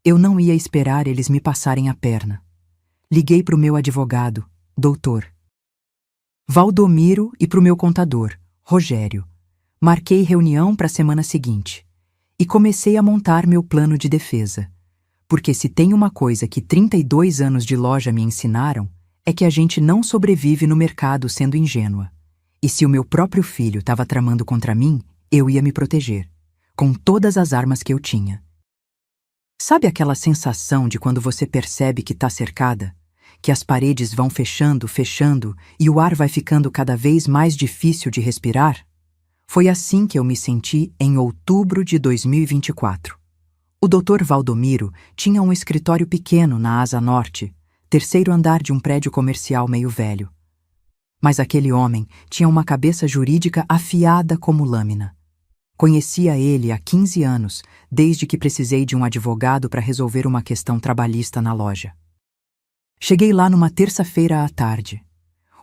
Speaker 1: Eu não ia esperar eles me passarem a perna. Liguei para o meu advogado, doutor Valdomiro, e para o meu contador, Rogério. Marquei reunião para a semana seguinte e comecei a montar meu plano de defesa. Porque se tem uma coisa que 32 anos de loja me ensinaram, é que a gente não sobrevive no mercado sendo ingênua. E se o meu próprio filho estava tramando contra mim, eu ia me proteger, com todas as armas que eu tinha. Sabe aquela sensação de quando você percebe que está cercada? Que as paredes vão fechando, fechando e o ar vai ficando cada vez mais difícil de respirar? Foi assim que eu me senti em outubro de 2024. O Dr. Valdomiro tinha um escritório pequeno na Asa Norte, terceiro andar de um prédio comercial meio velho. Mas aquele homem tinha uma cabeça jurídica afiada como lâmina. Conhecia ele há 15 anos, desde que precisei de um advogado para resolver uma questão trabalhista na loja. Cheguei lá numa terça-feira à tarde.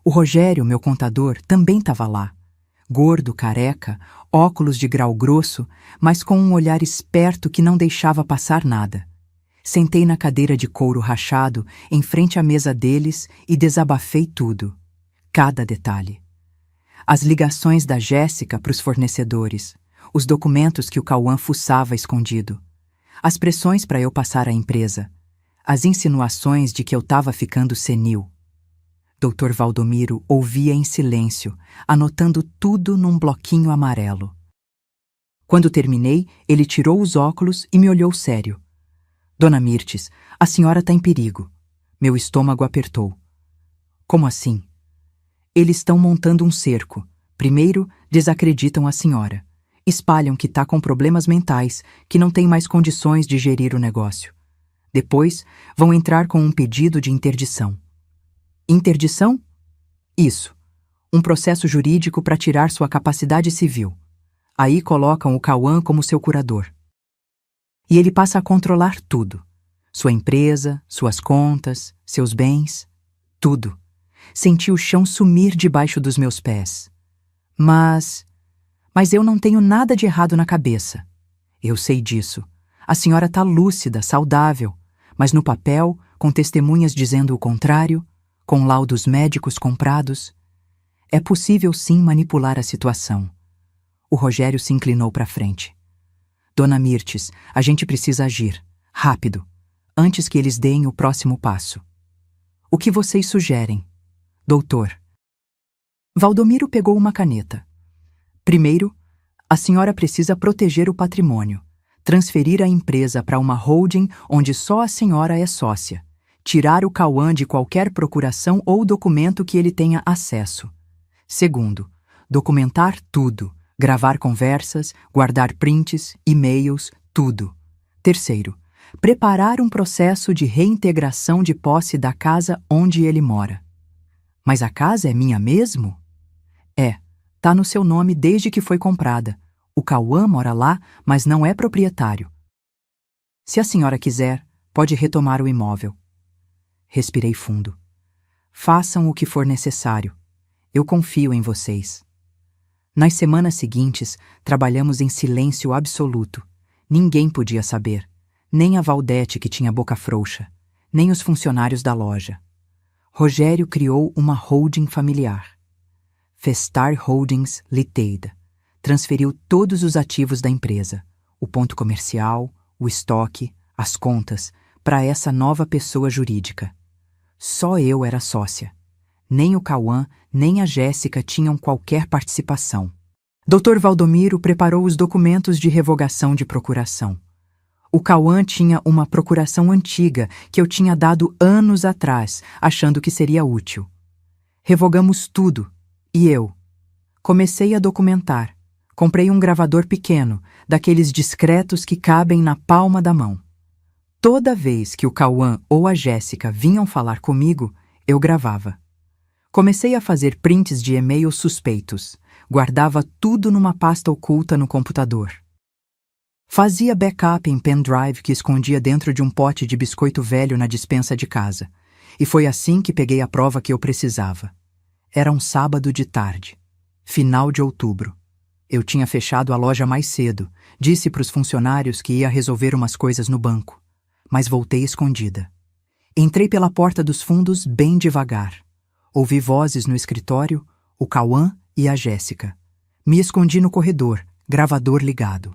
Speaker 1: O Rogério, meu contador, também estava lá. Gordo, careca, óculos de grau grosso, mas com um olhar esperto que não deixava passar nada. Sentei na cadeira de couro rachado, em frente à mesa deles e desabafei tudo. Cada detalhe. As ligações da Jéssica para os fornecedores, os documentos que o Cauã fuçava escondido, as pressões para eu passar a empresa, as insinuações de que eu estava ficando senil. Dr. Valdomiro ouvia em silêncio, anotando tudo num bloquinho amarelo. Quando terminei, ele tirou os óculos e me olhou sério. Dona Mirtes, a senhora está em perigo. Meu estômago apertou. Como assim? Eles estão montando um cerco. Primeiro, desacreditam a senhora. Espalham que está com problemas mentais, que não tem mais condições de gerir o negócio. Depois, vão entrar com um pedido de interdição. Interdição? Isso. Um processo jurídico para tirar sua capacidade civil. Aí colocam o Cauã como seu curador. E ele passa a controlar tudo. Sua empresa, suas contas, seus bens, tudo. Senti o chão sumir debaixo dos meus pés. Mas eu não tenho nada de errado na cabeça. Eu sei disso. A senhora está lúcida, saudável, mas no papel, com testemunhas dizendo o contrário, com laudos médicos comprados, é possível sim manipular a situação. O Rogério se inclinou para frente. Dona Mirtes, a gente precisa agir, rápido, antes que eles deem o próximo passo. O que vocês sugerem? Doutor. Valdomiro pegou uma caneta. Primeiro, a senhora precisa proteger o patrimônio, transferir a empresa para uma holding onde só a senhora é sócia, tirar o Cauã de qualquer procuração ou documento que ele tenha acesso. Segundo, documentar tudo, gravar conversas, guardar prints, e-mails, tudo. Terceiro, preparar um processo de reintegração de posse da casa onde ele mora. Mas a casa é minha mesmo? É, tá no seu nome desde que foi comprada. O Cauã mora lá, mas não é proprietário. Se a senhora quiser, pode retomar o imóvel. Respirei fundo. Façam o que for necessário. Eu confio em vocês. Nas semanas seguintes, trabalhamos em silêncio absoluto. Ninguém podia saber. Nem a Valdete, que tinha boca frouxa. Nem os funcionários da loja. Rogério criou uma holding familiar. Festar Holdings Ltd. Transferiu todos os ativos da empresa, o ponto comercial, o estoque, as contas, para essa nova pessoa jurídica. Só eu era sócia. Nem o Cauã, nem a Jéssica tinham qualquer participação. Dr. Valdomiro preparou os documentos de revogação de procuração. O Cauã tinha uma procuração antiga que eu tinha dado anos atrás, achando que seria útil. Revogamos tudo, e eu comecei a documentar. Comprei um gravador pequeno, daqueles discretos que cabem na palma da mão. Toda vez que o Cauã ou a Jéssica vinham falar comigo, eu gravava. Comecei a fazer prints de e-mails suspeitos. Guardava tudo numa pasta oculta no computador. Fazia backup em pendrive que escondia dentro de um pote de biscoito velho na despensa de casa. E foi assim que peguei a prova que eu precisava. Era um sábado de tarde, final de outubro. Eu tinha fechado a loja mais cedo, disse para os funcionários que ia resolver umas coisas no banco, mas voltei escondida. Entrei pela porta dos fundos bem devagar. Ouvi vozes no escritório, o Cauã e a Jéssica. Me escondi no corredor, gravador ligado.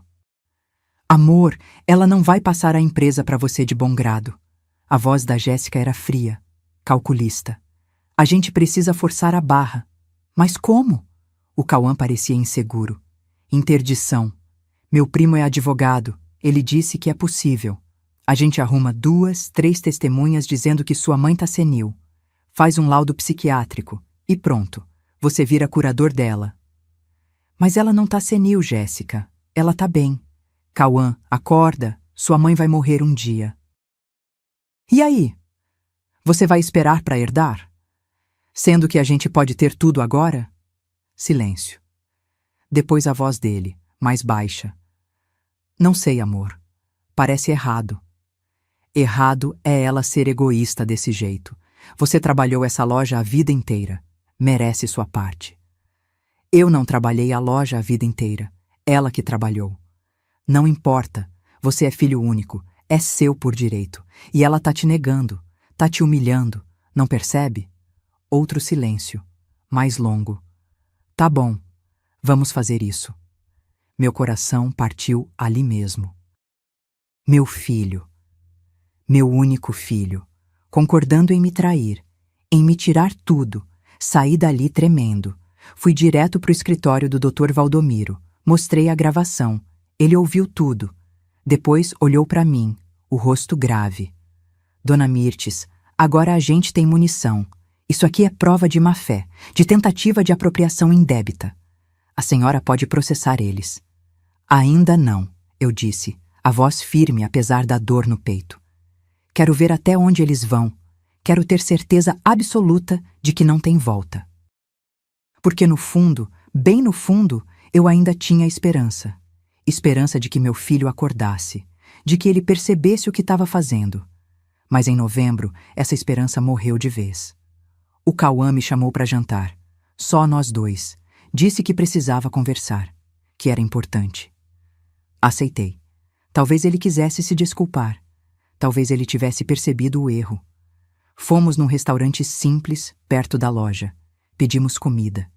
Speaker 1: Amor, ela não vai passar a empresa para você de bom grado. A voz da Jéssica era fria, calculista. A gente precisa forçar a barra. Mas como? O Cauã parecia inseguro. Interdição. Meu primo é advogado. Ele disse que é possível. A gente arruma 2, 3 testemunhas dizendo que sua mãe tá senil. Faz um laudo psiquiátrico. E pronto. Você vira curador dela. Mas ela não tá senil, Jéssica. Ela tá bem. Cauã, acorda. Sua mãe vai morrer um dia. E aí? Você vai esperar para herdar? Sendo que a gente pode ter tudo agora? Silêncio. Depois a voz dele, mais baixa. Não sei, amor. Parece errado. Errado é ela ser egoísta desse jeito. Você trabalhou essa loja a vida inteira. Merece sua parte. Eu não trabalhei a loja a vida inteira. Ela que trabalhou. Não importa. Você é filho único. É seu por direito. E ela tá te negando. Tá te humilhando. Não percebe? Outro silêncio. Mais longo. Tá bom. Vamos fazer isso. Meu coração partiu ali mesmo. Meu filho. Meu único filho. Concordando em me trair. Em me tirar tudo. Saí dali tremendo. Fui direto pro escritório do Dr. Valdomiro. Mostrei a gravação. Ele ouviu tudo. Depois olhou para mim, o rosto grave. Dona Mirtes, agora a gente tem munição. Isso aqui é prova de má-fé, de tentativa de apropriação indébita. A senhora pode processar eles. Ainda não, eu disse, a voz firme apesar da dor no peito. Quero ver até onde eles vão. Quero ter certeza absoluta de que não tem volta. Porque no fundo, bem no fundo, eu ainda tinha esperança. Esperança de que meu filho acordasse, de que ele percebesse o que estava fazendo. Mas em novembro, essa esperança morreu de vez. O Cauã me chamou para jantar. Só nós dois. Disse que precisava conversar, que era importante. Aceitei. Talvez ele quisesse se desculpar. Talvez ele tivesse percebido o erro. Fomos num restaurante simples, perto da loja. Pedimos comida.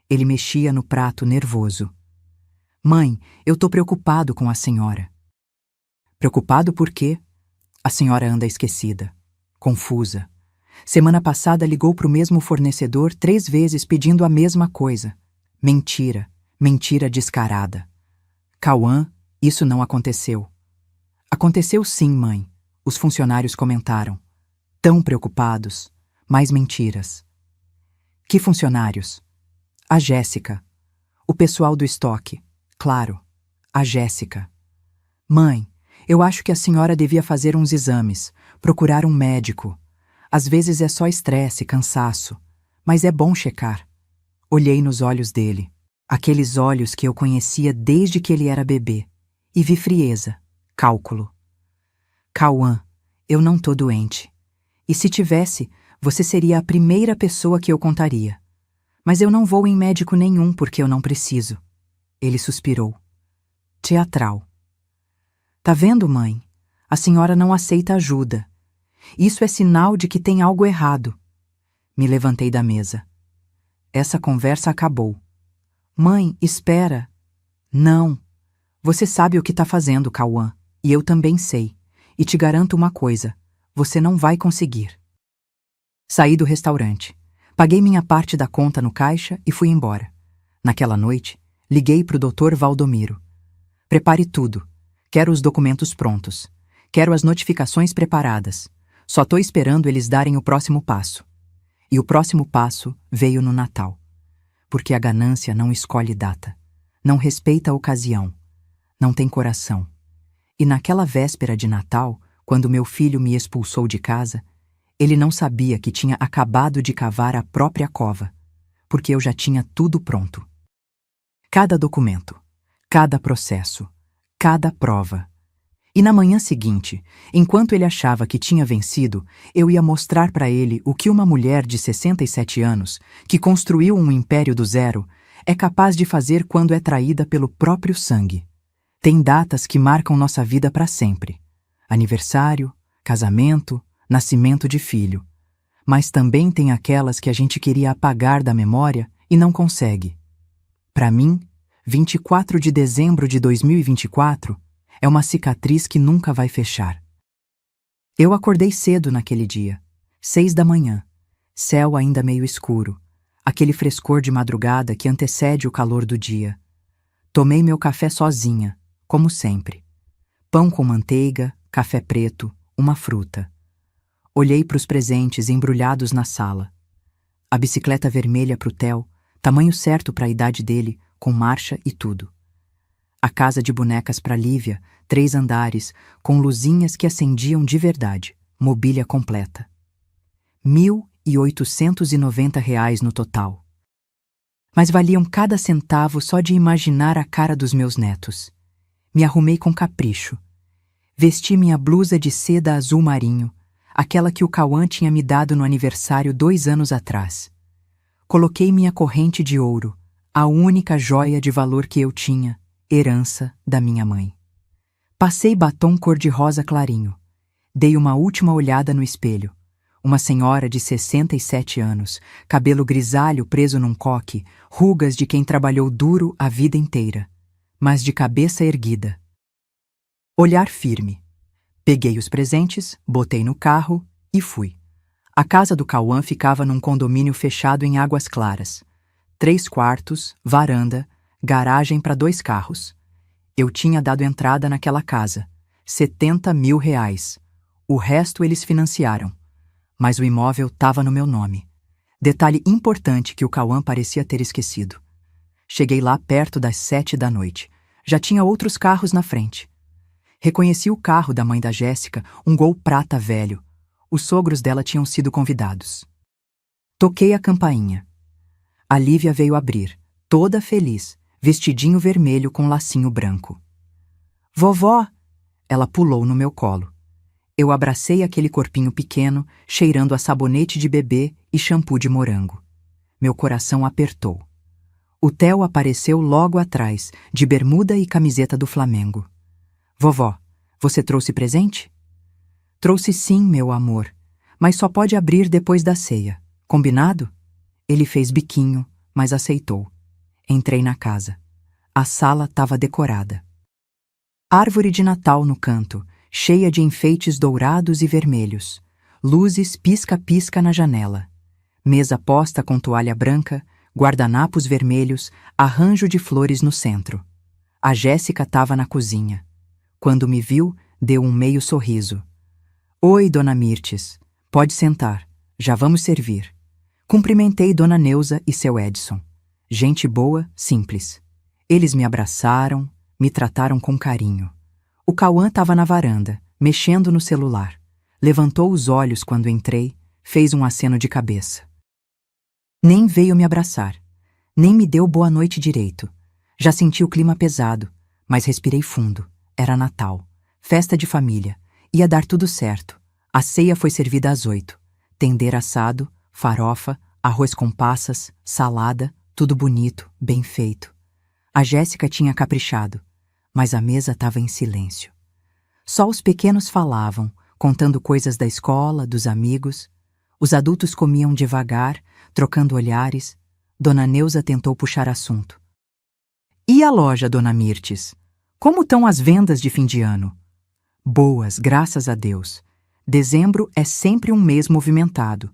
Speaker 1: Ele mexia no prato nervoso. Mãe, eu tô preocupado com a senhora. Preocupado por quê? A senhora anda esquecida, confusa. Semana passada ligou pro mesmo fornecedor 3 vezes pedindo a mesma coisa. Mentira, mentira descarada. Cauã, isso não aconteceu. Aconteceu sim, mãe. Os funcionários comentaram. Tão preocupados, mais mentiras. Que funcionários? A Jéssica. O pessoal do estoque. Claro, a Jéssica. Mãe, eu acho que a senhora devia fazer uns exames, procurar um médico. Às vezes é só estresse, cansaço, mas é bom checar. Olhei nos olhos dele, aqueles olhos que eu conhecia desde que ele era bebê, e vi frieza, cálculo. Cauã, eu não tô doente. E se tivesse, você seria a primeira pessoa que eu contaria. Mas eu não vou em médico nenhum porque eu não preciso. Ele suspirou. Teatral. Tá vendo, mãe? A senhora não aceita ajuda. Isso é sinal de que tem algo errado. Me levantei da mesa. Essa conversa acabou. Mãe, espera. Não. Você sabe o que tá fazendo, Cauã. E eu também sei. E te garanto uma coisa. Você não vai conseguir. Saí do restaurante. Paguei minha parte da conta no caixa e fui embora. Naquela noite, liguei pro Dr. Valdomiro. Prepare tudo. Quero os documentos prontos. Quero as notificações preparadas. Só tô esperando eles darem o próximo passo. E o próximo passo veio no Natal. Porque a ganância não escolhe data. Não respeita a ocasião. Não tem coração. E naquela véspera de Natal, quando meu filho me expulsou de casa, ele não sabia que tinha acabado de cavar a própria cova. Porque eu já tinha tudo pronto. Cada documento, cada processo, cada prova. E na manhã seguinte, enquanto ele achava que tinha vencido, eu ia mostrar para ele o que uma mulher de 67 anos, que construiu um império do zero, é capaz de fazer quando é traída pelo próprio sangue. Tem datas que marcam nossa vida para sempre. Aniversário, casamento, nascimento de filho. Mas também tem aquelas que a gente queria apagar da memória e não consegue. Para mim, 24 de dezembro de 2024, é uma cicatriz que nunca vai fechar. Eu acordei cedo naquele dia, 6 da manhã, céu ainda meio escuro, aquele frescor de madrugada que antecede o calor do dia. Tomei meu café sozinha, como sempre. Pão com manteiga, café preto, uma fruta. Olhei para os presentes embrulhados na sala. A bicicleta vermelha pro Theo, tamanho certo para a idade dele, com marcha e tudo. A casa de bonecas para Lívia, 3 andares, com luzinhas que acendiam de verdade, mobília completa. R$ 1.890 no total. Mas valiam cada centavo só de imaginar a cara dos meus netos. Me arrumei com capricho. Vesti minha blusa de seda azul marinho, aquela que o Cauã tinha me dado no aniversário 2 anos atrás. Coloquei minha corrente de ouro, a única joia de valor que eu tinha, herança da minha mãe. Passei batom cor-de-rosa clarinho. Dei uma última olhada no espelho. Uma senhora de 67 anos, cabelo grisalho preso num coque, rugas de quem trabalhou duro a vida inteira, mas de cabeça erguida. Olhar firme. Peguei os presentes, botei no carro e fui. A casa do Cauã ficava num condomínio fechado em Águas Claras. 3 quartos, varanda, garagem para 2 carros. Eu tinha dado entrada naquela casa. R$ 70 mil. O resto eles financiaram. Mas o imóvel estava no meu nome. Detalhe importante que o Cauã parecia ter esquecido. Cheguei lá perto das 7 da noite. Já tinha outros carros na frente. Reconheci o carro da mãe da Jéssica, um Gol prata velho. Os sogros dela tinham sido convidados. Toquei a campainha. A Lívia veio abrir, toda feliz, vestidinho vermelho com lacinho branco. Vovó! Ela pulou no meu colo. Eu abracei aquele corpinho pequeno, cheirando a sabonete de bebê e shampoo de morango. Meu coração apertou. O Theo apareceu logo atrás, de bermuda e camiseta do Flamengo. Vovó, você trouxe presente? Trouxe sim, meu amor, mas só pode abrir depois da ceia. Combinado? Ele fez biquinho, mas aceitou. Entrei na casa. A sala estava decorada. Árvore de Natal no canto, cheia de enfeites dourados e vermelhos. Luzes pisca-pisca na janela. Mesa posta com toalha branca, guardanapos vermelhos, arranjo de flores no centro. A Jéssica estava na cozinha. Quando me viu, deu um meio sorriso. Oi, dona Mirtes. Pode sentar. Já vamos servir. Cumprimentei dona Neuza e seu Edson. Gente boa, simples. Eles me abraçaram, me trataram com carinho. O Cauã estava na varanda, mexendo no celular. Levantou os olhos quando entrei, fez um aceno de cabeça. Nem veio me abraçar, nem me deu boa noite direito. Já senti o clima pesado, mas respirei fundo. Era Natal, festa de família. Ia dar tudo certo. A ceia foi servida às 8. Tender assado, farofa, arroz com passas, salada, tudo bonito, bem feito. A Jéssica tinha caprichado, mas a mesa estava em silêncio. Só os pequenos falavam, contando coisas da escola, dos amigos. Os adultos comiam devagar, trocando olhares. Dona Neuza tentou puxar assunto. E a loja, dona Mirtes? Como estão as vendas de fim de ano? Boas, graças a Deus. Dezembro é sempre um mês movimentado.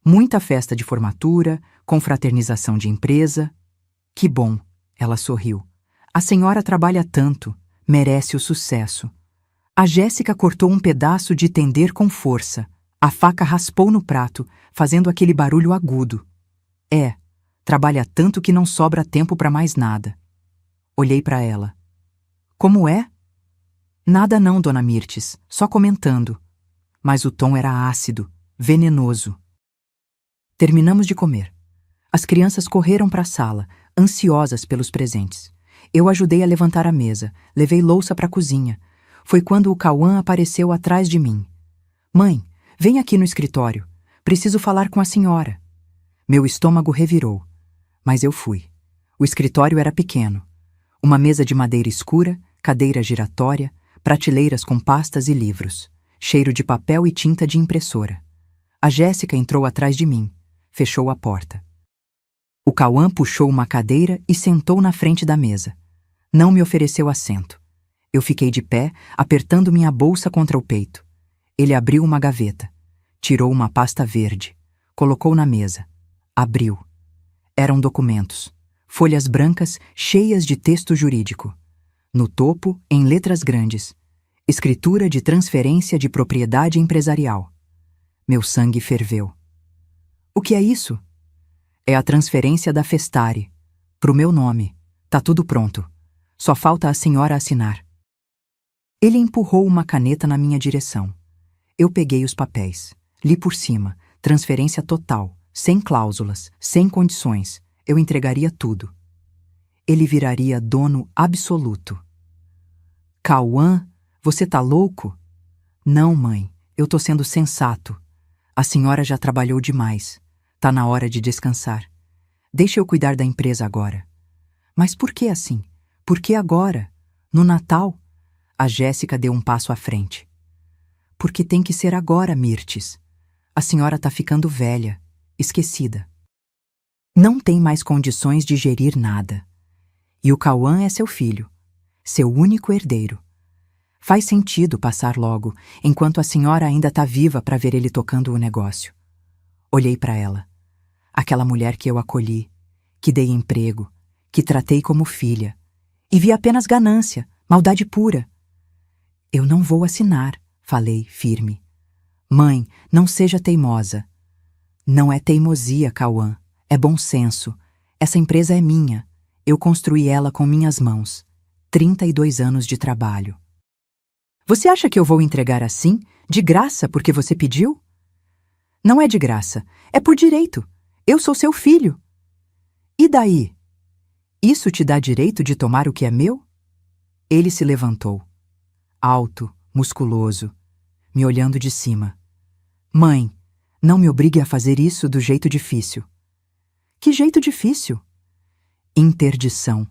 Speaker 1: Muita festa de formatura, confraternização de empresa. Que bom, ela sorriu. A senhora trabalha tanto, merece o sucesso. A Jéssica cortou um pedaço de tender com força. A faca raspou no prato, fazendo aquele barulho agudo. Trabalha tanto que não sobra tempo para mais nada. Olhei para ela. Como é? Nada não, dona Mirtes, só comentando. Mas o tom era ácido, venenoso. Terminamos de comer. As crianças correram para a sala, ansiosas pelos presentes. Eu ajudei a levantar a mesa, levei louça para a cozinha. Foi quando o Cauã apareceu atrás de mim. Mãe, vem aqui no escritório. Preciso falar com a senhora. Meu estômago revirou. Mas eu fui. O escritório era pequeno. Uma mesa de madeira escura, cadeira giratória, prateleiras com pastas e livros, cheiro de papel e tinta de impressora. A Jéssica entrou atrás de mim, fechou a porta. O Cauã puxou uma cadeira e sentou na frente da mesa. Não me ofereceu assento. Eu fiquei de pé, apertando minha bolsa contra o peito. Ele abriu uma gaveta. Tirou uma pasta verde. Colocou na mesa. Abriu. Eram documentos. Folhas brancas cheias de texto jurídico. No topo, em letras grandes, escritura de transferência de propriedade empresarial. Meu sangue ferveu. O que é isso? É a transferência da Festare. Pro meu nome. Tá tudo pronto. Só falta a senhora assinar. Ele empurrou uma caneta na minha direção. Eu peguei os papéis. Li por cima. Transferência total. Sem cláusulas. Sem condições. Eu entregaria tudo. Ele viraria dono absoluto. Cauã, você tá louco? Não, mãe. Eu tô sendo sensato. A senhora já trabalhou demais. Tá na hora de descansar. Deixa eu cuidar da empresa agora. Mas por que assim? Por que agora? No Natal? A Jéssica deu um passo à frente. Porque tem que ser agora, Mirtes. A senhora tá ficando velha, esquecida. Não tem mais condições de gerir nada. E o Cauã é seu filho, seu único herdeiro. Faz sentido passar logo, enquanto a senhora ainda tá viva para ver ele tocando o negócio. Olhei para ela. Aquela mulher que eu acolhi, que dei emprego, que tratei como filha, e vi apenas ganância, maldade pura. Eu não vou assinar, falei, firme. Mãe, não seja teimosa. Não é teimosia, Cauã, é bom senso. Essa empresa é minha. Eu construí ela com minhas mãos. 32 anos de trabalho. Você acha que eu vou entregar assim, de graça, porque você pediu? Não é de graça, é por direito. Eu sou seu filho. E daí? Isso te dá direito de tomar o que é meu? Ele se levantou. Alto, musculoso, me olhando de cima. Mãe, não me obrigue a fazer isso do jeito difícil. Que jeito difícil? Interdição.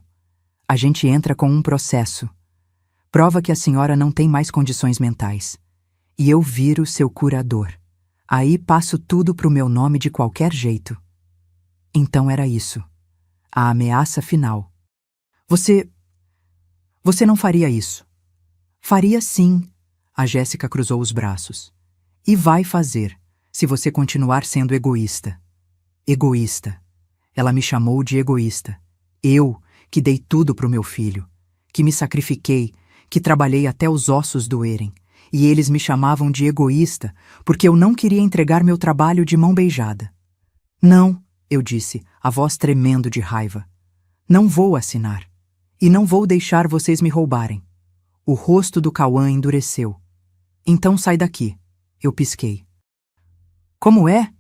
Speaker 1: A gente entra com um processo. Prova que a senhora não tem mais condições mentais. E eu viro seu curador. Aí passo tudo pro meu nome de qualquer jeito. Então era isso. A ameaça final. Você não faria isso. Faria sim. A Jéssica cruzou os braços. E vai fazer, se você continuar sendo egoísta. Egoísta. Ela me chamou de egoísta. Eu, que dei tudo pro meu filho, que me sacrifiquei, que trabalhei até os ossos doerem, e eles me chamavam de egoísta porque eu não queria entregar meu trabalho de mão beijada. Não, eu disse, a voz tremendo de raiva. Não vou assinar. E não vou deixar vocês me roubarem. O rosto do Cauã endureceu. Então sai daqui. Eu pisquei. Como é?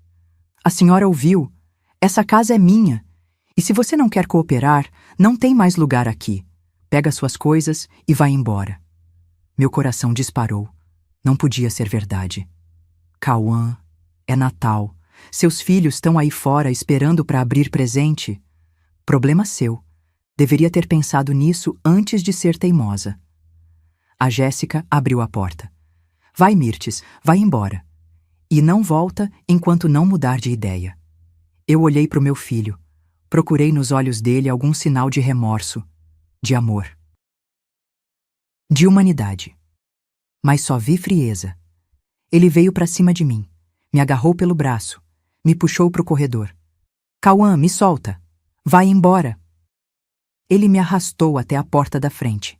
Speaker 1: A senhora ouviu. Essa casa é minha. E se você não quer cooperar, não tem mais lugar aqui. Pega suas coisas e vai embora. Meu coração disparou. Não podia ser verdade. Cauã, é Natal. Seus filhos estão aí fora esperando para abrir presente. Problema seu. Deveria ter pensado nisso antes de ser teimosa. A Jéssica abriu a porta. Vai, Mirtes, vai embora. E não volta enquanto não mudar de ideia. Eu olhei para o meu filho. Procurei nos olhos dele algum sinal de remorso, de amor, de humanidade. Mas só vi frieza. Ele veio para cima de mim, me agarrou pelo braço, me puxou para o corredor. Cauã, me solta. Vai embora. Ele me arrastou até a porta da frente.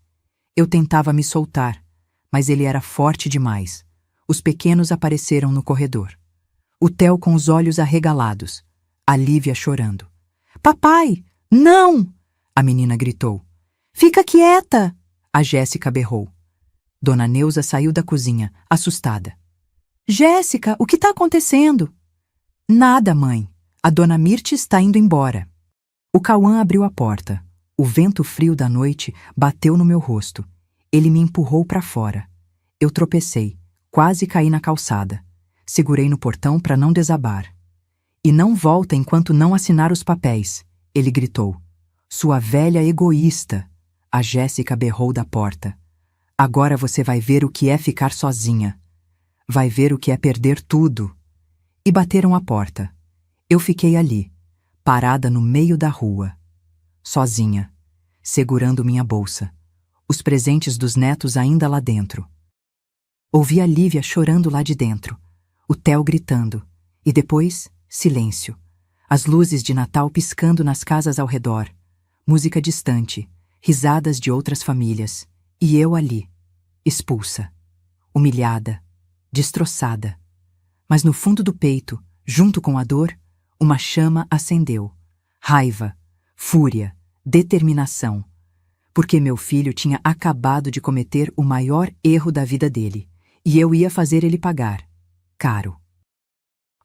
Speaker 1: Eu tentava me soltar, mas ele era forte demais. Os pequenos apareceram no corredor. O Theo com os olhos arregalados. A Lívia chorando. Papai, não! A menina gritou. Fica quieta! A Jéssica berrou. Dona Neuza saiu da cozinha, assustada. Jéssica, o que está acontecendo? Nada, mãe. A dona Mirtes está indo embora. O Cauã abriu a porta. O vento frio da noite bateu no meu rosto. Ele me empurrou para fora. Eu tropecei, quase caí na calçada. Segurei no portão para não desabar. E não volta enquanto não assinar os papéis, ele gritou. Sua velha egoísta. A Jéssica berrou da porta. Agora você vai ver o que é ficar sozinha. Vai ver o que é perder tudo. E bateram a porta. Eu fiquei ali, parada no meio da rua, sozinha, segurando minha bolsa, os presentes dos netos ainda lá dentro. Ouvi a Lívia chorando lá de dentro, o Theo gritando, e depois, silêncio. As luzes de Natal piscando nas casas ao redor, música distante, risadas de outras famílias, e eu ali, expulsa, humilhada, destroçada. Mas no fundo do peito, junto com a dor, uma chama acendeu. Raiva, fúria, determinação. Porque meu filho tinha acabado de cometer o maior erro da vida dele, e eu ia fazer ele pagar. Caro.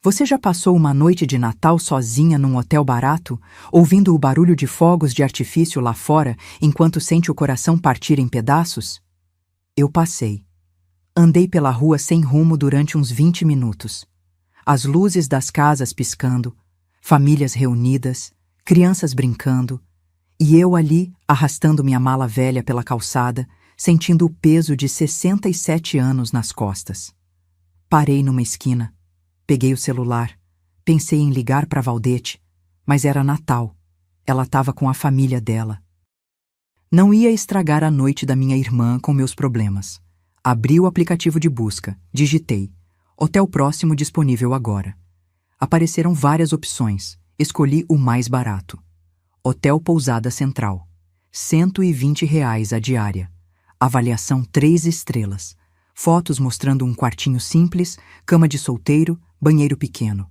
Speaker 1: Você já passou uma noite de Natal sozinha num hotel barato, ouvindo o barulho de fogos de artifício lá fora enquanto sente o coração partir em pedaços? Eu passei. Andei pela rua sem rumo durante uns 20 minutos. As luzes das casas piscando, famílias reunidas, crianças brincando, e eu ali arrastando minha mala velha pela calçada, sentindo o peso de 67 anos nas costas. Parei numa esquina. Peguei o celular, pensei em ligar para Valdete, mas era Natal. Ela estava com a família dela. Não ia estragar a noite da minha irmã com meus problemas. Abri o aplicativo de busca, digitei. Hotel próximo disponível agora. Apareceram várias opções. Escolhi o mais barato. Hotel Pousada Central. R$ 120 a diária. Avaliação 3 estrelas. Fotos mostrando um quartinho simples, cama de solteiro, banheiro pequeno.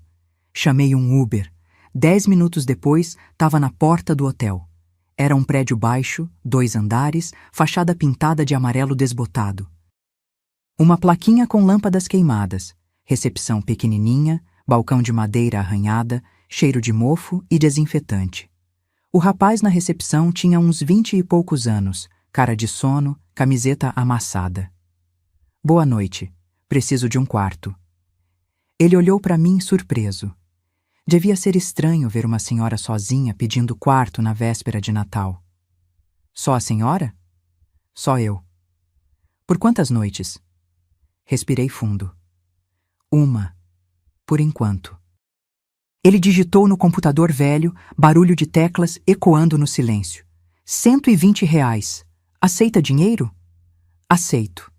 Speaker 1: Chamei um Uber. 10 minutos depois, estava na porta do hotel. Era um prédio baixo, 2 andares, fachada pintada de amarelo desbotado. Uma plaquinha com lâmpadas queimadas, recepção pequenininha, balcão de madeira arranhada, cheiro de mofo e desinfetante. O rapaz na recepção tinha uns 20 e poucos anos, cara de sono, camiseta amassada. Boa noite. Preciso de um quarto. Ele olhou para mim surpreso. Devia ser estranho ver uma senhora sozinha pedindo quarto na véspera de Natal. Só a senhora? Só eu. Por quantas noites? Respirei fundo. Uma. Por enquanto. Ele digitou no computador velho, barulho de teclas ecoando no silêncio. R$ 120. Aceita dinheiro? Aceito.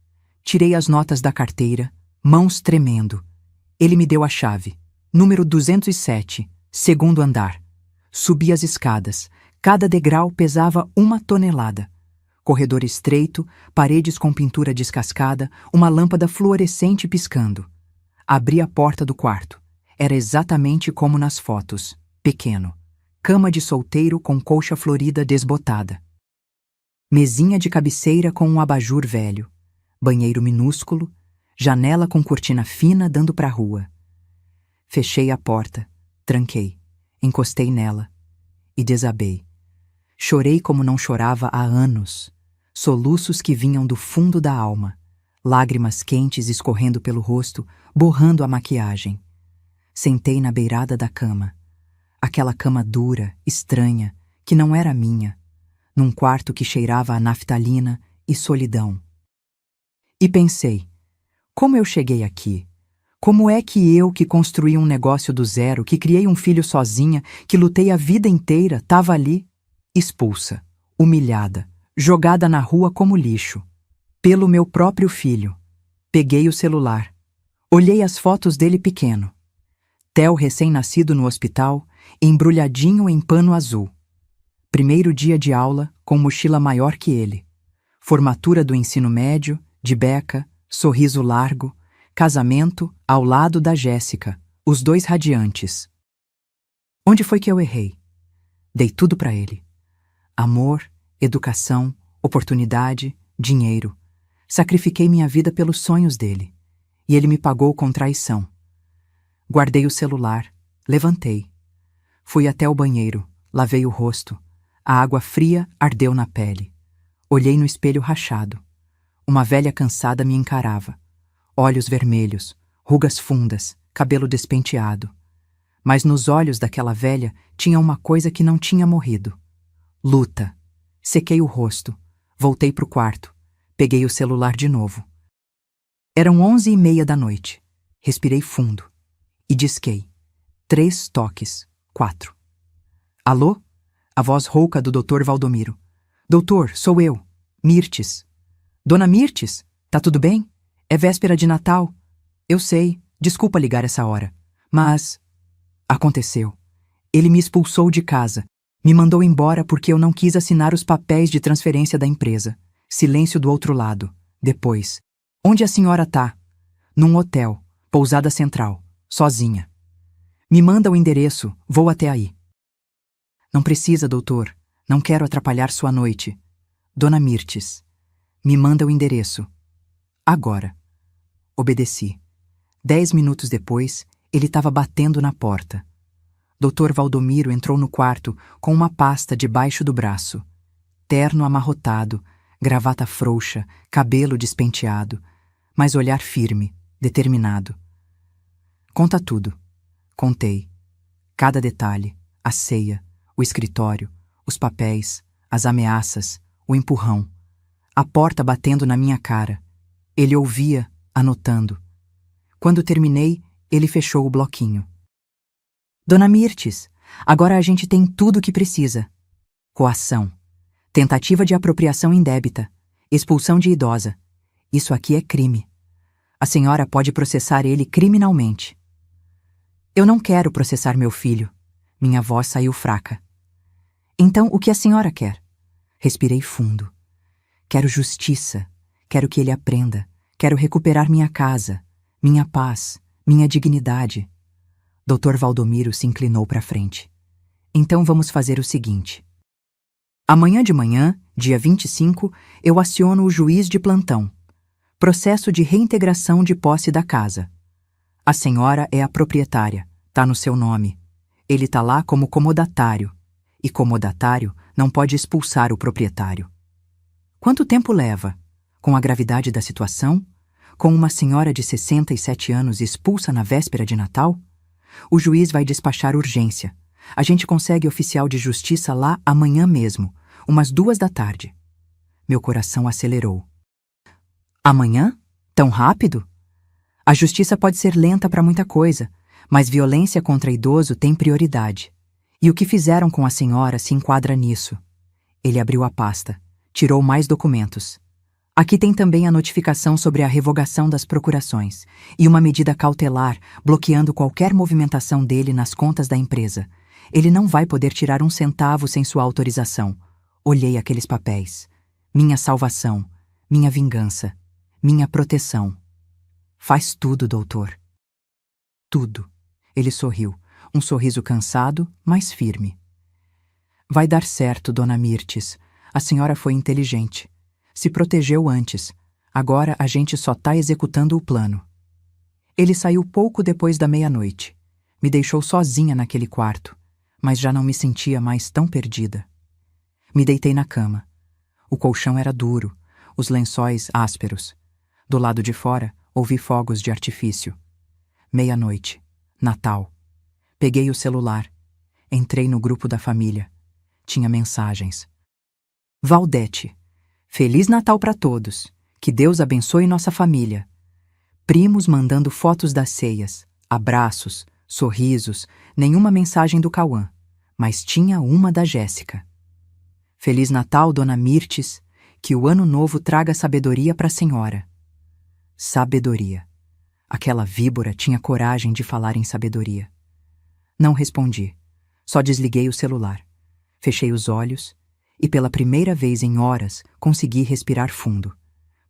Speaker 1: Tirei as notas da carteira, mãos tremendo. Ele me deu a chave. Número 207, segundo andar. Subi as escadas. Cada degrau pesava 1 tonelada. Corredor estreito, paredes com pintura descascada, uma lâmpada fluorescente piscando. Abri a porta do quarto. Era exatamente como nas fotos. Pequeno. Cama de solteiro com colcha florida desbotada. Mesinha de cabeceira com um abajur velho. Banheiro minúsculo, janela com cortina fina dando para a rua. Fechei a porta, tranquei, encostei nela e desabei. Chorei como não chorava há anos, soluços que vinham do fundo da alma, lágrimas quentes escorrendo pelo rosto, borrando a maquiagem. Sentei na beirada da cama, aquela cama dura, estranha, que não era minha, num quarto que cheirava a naftalina e solidão. E pensei, como eu cheguei aqui? Como é que eu, que construí um negócio do zero, que criei um filho sozinha, que lutei a vida inteira, estava ali, expulsa, humilhada, jogada na rua como lixo, pelo meu próprio filho. Peguei o celular, olhei as fotos dele pequeno. Theo recém-nascido no hospital, embrulhadinho em pano azul. Primeiro dia de aula, com mochila maior que ele. Formatura do ensino médio, de beca, sorriso largo, casamento ao lado da Jéssica, os dois radiantes. Onde foi que eu errei? Dei tudo para ele. Amor, educação, oportunidade, dinheiro. Sacrifiquei minha vida pelos sonhos dele. E ele me pagou com traição. Guardei o celular, levantei. Fui até o banheiro, lavei o rosto. A água fria ardeu na pele. Olhei no espelho rachado. Uma velha cansada me encarava. Olhos vermelhos, rugas fundas, cabelo despenteado. Mas nos olhos daquela velha tinha uma coisa que não tinha morrido. Luta. Sequei o rosto. Voltei pro quarto. Peguei o celular de novo. Eram 11h30 da noite. Respirei fundo. E disquei. 3 toques. 4. Alô? A voz rouca do Dr. Valdomiro. Doutor, sou eu. Mirtes. Dona Mirtes, tá tudo bem? É véspera de Natal. Eu sei, desculpa ligar essa hora. Mas... aconteceu. Ele me expulsou de casa. Me mandou embora porque eu não quis assinar os papéis de transferência da empresa. Silêncio do outro lado. Depois. Onde a senhora tá? Num hotel. Pousada Central. Sozinha. Me manda o endereço, vou até aí. Não precisa, doutor. Não quero atrapalhar sua noite. Dona Mirtes. Me manda o endereço. Agora. Obedeci. 10 minutos depois, ele estava batendo na porta. Dr. Valdomiro entrou no quarto com uma pasta debaixo do braço. Terno amarrotado, gravata frouxa, cabelo despenteado, mas olhar firme, determinado. Conta tudo. Contei. Cada detalhe, a ceia, o escritório, os papéis, as ameaças, o empurrão. A porta batendo na minha cara. Ele ouvia, anotando. Quando terminei, ele fechou o bloquinho. Dona Mirtes, agora a gente tem tudo o que precisa. Coação. Tentativa de apropriação indébita. Expulsão de idosa. Isso aqui é crime. A senhora pode processar ele criminalmente. Eu não quero processar meu filho. Minha voz saiu fraca. Então, o que a senhora quer? Respirei fundo. Quero justiça. Quero que ele aprenda. Quero recuperar minha casa, minha paz, minha dignidade. Dr. Valdomiro se inclinou para frente. Então vamos fazer o seguinte. Amanhã de manhã, dia 25, eu aciono o juiz de plantão. Processo de reintegração de posse da casa. A senhora é a proprietária, tá no seu nome. Ele tá lá como comodatário. E comodatário não pode expulsar o proprietário. Quanto tempo leva? Com a gravidade da situação? Com uma senhora de 67 anos expulsa na véspera de Natal? O juiz vai despachar urgência. A gente consegue oficial de justiça lá amanhã mesmo, umas 2 da tarde. Meu coração acelerou. Amanhã? Tão rápido? A justiça pode ser lenta para muita coisa, mas violência contra idoso tem prioridade. E o que fizeram com a senhora se enquadra nisso. Ele abriu a pasta, tirou mais documentos. Aqui tem também a notificação sobre a revogação das procurações e uma medida cautelar bloqueando qualquer movimentação dele nas contas da empresa. Ele não vai poder tirar um centavo sem sua autorização. Olhei aqueles papéis. Minha salvação, minha vingança, minha proteção. Faz tudo, doutor. Tudo. Ele sorriu, um sorriso cansado, mas firme. Vai dar certo, dona Mirtes. A senhora foi inteligente. Se protegeu antes. Agora a gente só tá executando o plano. Ele saiu pouco depois da meia-noite. Me deixou sozinha naquele quarto, mas já não me sentia mais tão perdida. Me deitei na cama. O colchão era duro, os lençóis ásperos. Do lado de fora, ouvi fogos de artifício. Meia-noite. Natal. Peguei o celular. Entrei no grupo da família. Tinha mensagens. Valdete. Feliz Natal para todos. Que Deus abençoe nossa família. Primos mandando fotos das ceias, abraços, sorrisos, nenhuma mensagem do Cauã, mas tinha uma da Jéssica. Feliz Natal, dona Mirtes, que o ano novo traga sabedoria para a senhora. Sabedoria. Aquela víbora tinha coragem de falar em sabedoria. Não respondi, só desliguei o celular. Fechei os olhos e pela primeira vez em horas consegui respirar fundo,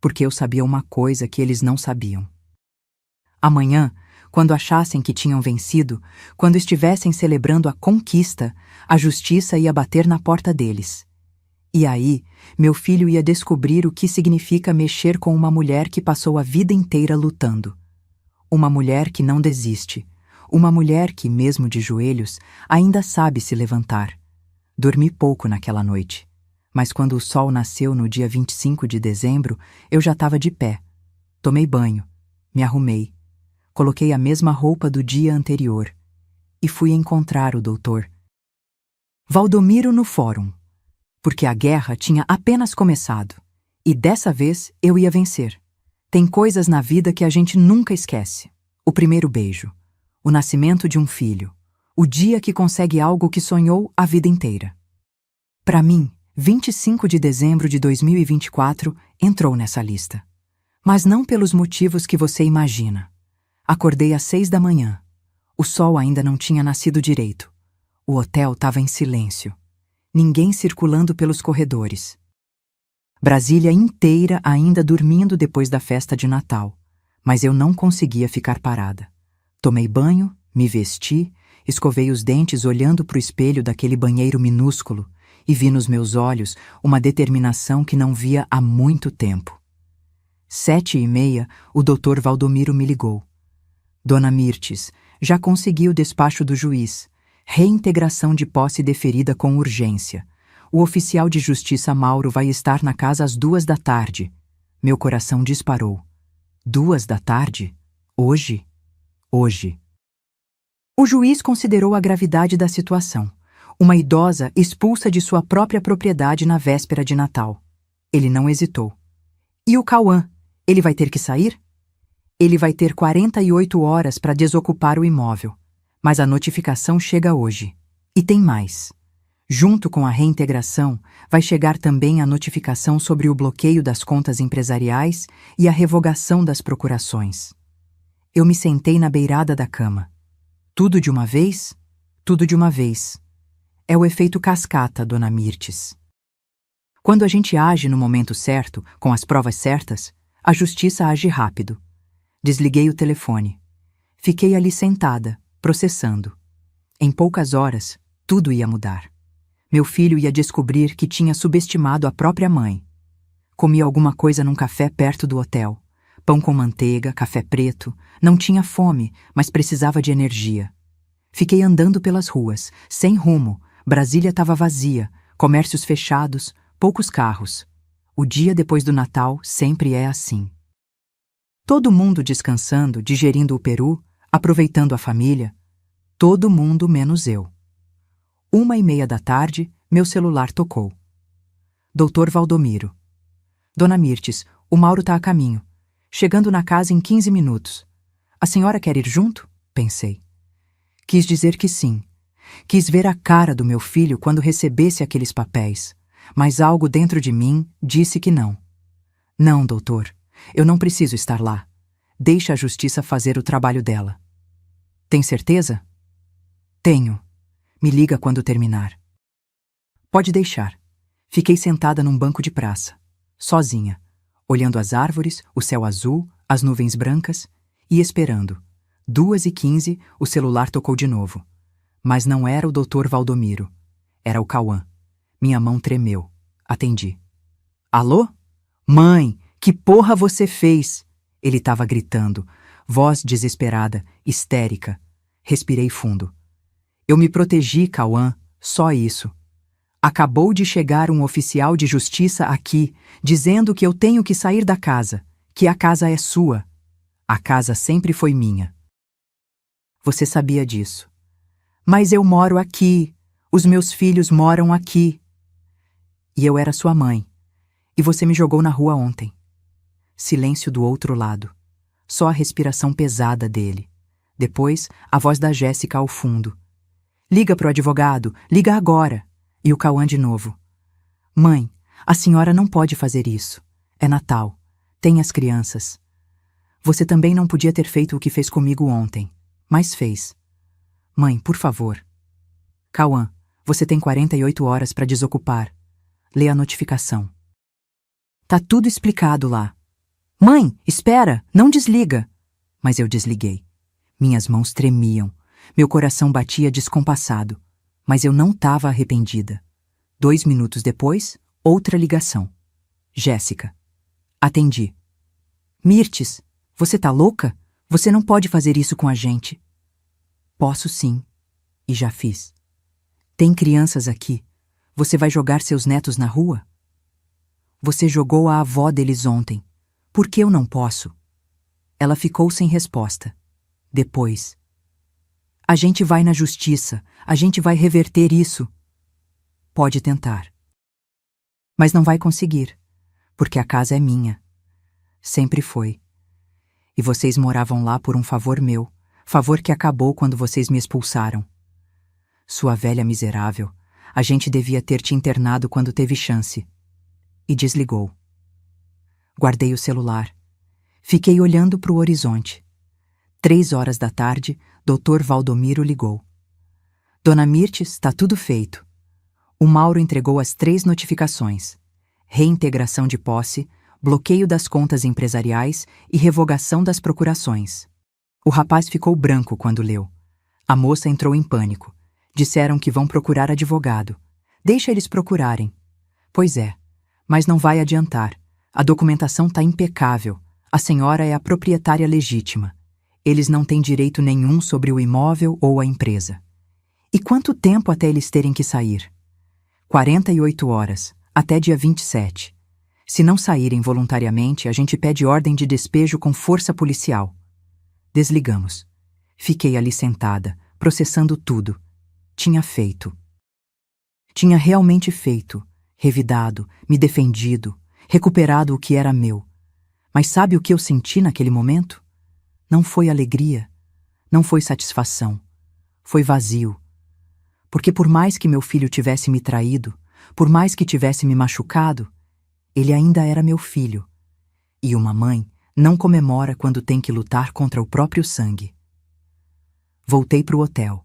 Speaker 1: porque eu sabia uma coisa que eles não sabiam. Amanhã, quando achassem que tinham vencido, quando estivessem celebrando a conquista, a justiça ia bater na porta deles. E aí, meu filho ia descobrir o que significa mexer com uma mulher que passou a vida inteira lutando. Uma mulher que não desiste. Uma mulher que, mesmo de joelhos, ainda sabe se levantar. Dormi pouco naquela noite, mas quando o sol nasceu no dia 25 de dezembro, eu já estava de pé. Tomei banho, me arrumei, coloquei a mesma roupa do dia anterior e fui encontrar o doutor Valdomiro no fórum, porque a guerra tinha apenas começado e dessa vez eu ia vencer. Tem coisas na vida que a gente nunca esquece. O primeiro beijo, o nascimento de um filho, O dia que consegue algo que sonhou a vida inteira. Para mim, 25 de dezembro de 2024 entrou nessa lista. Mas não pelos motivos que você imagina. Acordei às 6 da manhã. O sol ainda não tinha nascido direito. O hotel estava em silêncio. Ninguém circulando pelos corredores. Brasília inteira ainda dormindo depois da festa de Natal. Mas eu não conseguia ficar parada. Tomei banho, me vesti, escovei os dentes olhando para o espelho daquele banheiro minúsculo e vi nos meus olhos uma determinação que não via há muito tempo. 7h30, o Dr. Valdomiro me ligou. Dona Mirtes, já consegui o despacho do juiz. Reintegração de posse deferida com urgência. O oficial de justiça Mauro vai estar na casa às 2h. Meu coração disparou. 2h? Hoje? Hoje. O juiz considerou a gravidade da situação. Uma idosa expulsa de sua própria propriedade na véspera de Natal. Ele não hesitou. E o Cauã? Ele vai ter que sair? Ele vai ter 48 horas para desocupar o imóvel. Mas a notificação chega hoje. E tem mais. Junto com a reintegração, vai chegar também a notificação sobre o bloqueio das contas empresariais e a revogação das procurações. Eu me sentei na beirada da cama. Tudo de uma vez? Tudo de uma vez. É o efeito cascata, Dona Mirtes. Quando a gente age no momento certo, com as provas certas, a justiça age rápido. Desliguei o telefone. Fiquei ali sentada, processando. Em poucas horas, tudo ia mudar. Meu filho ia descobrir que tinha subestimado a própria mãe. Comi alguma coisa num café perto do hotel. Pão com manteiga, café preto. Não tinha fome, mas precisava de energia. Fiquei andando pelas ruas, sem rumo. Brasília estava vazia, comércios fechados, poucos carros. O dia depois do Natal sempre é assim. Todo mundo descansando, digerindo o peru, aproveitando a família. Todo mundo menos eu. 1h30, meu celular tocou. Dr. Valdomiro. Dona Mirtes, o Mauro está a caminho. Chegando na casa em 15 minutos. A senhora quer ir junto? Pensei. Quis dizer que sim. Quis ver a cara do meu filho quando recebesse aqueles papéis. Mas algo dentro de mim disse que não. Não, doutor. Eu não preciso estar lá. Deixe a justiça fazer o trabalho dela. Tem certeza? Tenho. Me liga quando terminar. Pode deixar. Fiquei sentada num banco de praça, sozinha, olhando as árvores, o céu azul, as nuvens brancas e esperando. 2h15, o celular tocou de novo. Mas não era o Dr. Valdomiro. Era o Cauã. Minha mão tremeu. Atendi. Alô? Mãe, que porra você fez? Ele estava gritando, voz desesperada, histérica. Respirei fundo. Eu me protegi, Cauã, só isso. Acabou de chegar um oficial de justiça aqui, dizendo que eu tenho que sair da casa, que a casa é sua. A casa sempre foi minha. Você sabia disso. Mas eu moro aqui, os meus filhos moram aqui. E eu era sua mãe, e você me jogou na rua ontem. Silêncio do outro lado, só a respiração pesada dele. Depois, a voz da Jéssica ao fundo. Liga pro advogado, liga agora. E o Cauã de novo. Mãe, a senhora não pode fazer isso. É Natal. Tem as crianças. Você também não podia ter feito o que fez comigo ontem, mas fez. Mãe, por favor. Cauã, você tem 48 horas para desocupar. Lê a notificação. Tá tudo explicado lá. Mãe, espera, não desliga. Mas eu desliguei. Minhas mãos tremiam. Meu coração batia descompassado. Mas eu não estava arrependida. 2 minutos depois, outra ligação. Jéssica. Atendi. Mirtes, você tá louca? Você não pode fazer isso com a gente. Posso sim. E já fiz. Tem crianças aqui. Você vai jogar seus netos na rua? Você jogou a avó deles ontem. Por que eu não posso? Ela ficou sem resposta. Depois. A gente vai na justiça. A gente vai reverter isso. Pode tentar. Mas não vai conseguir. Porque a casa é minha. Sempre foi. E vocês moravam lá por um favor meu. Favor que acabou quando vocês me expulsaram. Sua velha miserável, a gente devia ter te internado quando teve chance. E desligou. Guardei o celular. Fiquei olhando para o horizonte. 3 horas da tarde, Dr. Valdomiro ligou. Dona Mirtes, tá tudo feito. O Mauro entregou as 3 notificações: reintegração de posse, bloqueio das contas empresariais e revogação das procurações. O rapaz ficou branco quando leu. A moça entrou em pânico. Disseram que vão procurar advogado. Deixa eles procurarem. Pois é, mas não vai adiantar. A documentação tá impecável. A senhora é a proprietária legítima. Eles não têm direito nenhum sobre o imóvel ou a empresa. E quanto tempo até eles terem que sair? 48 horas, até dia 27. Se não saírem voluntariamente, a gente pede ordem de despejo com força policial. Desligamos. Fiquei ali sentada, processando tudo. Tinha feito. Tinha realmente feito, revidado, me defendido, recuperado o que era meu. Mas sabe o que eu senti naquele momento? Não foi alegria, não foi satisfação, foi vazio. Porque por mais que meu filho tivesse me traído, por mais que tivesse me machucado, ele ainda era meu filho. E uma mãe não comemora quando tem que lutar contra o próprio sangue. Voltei para o hotel.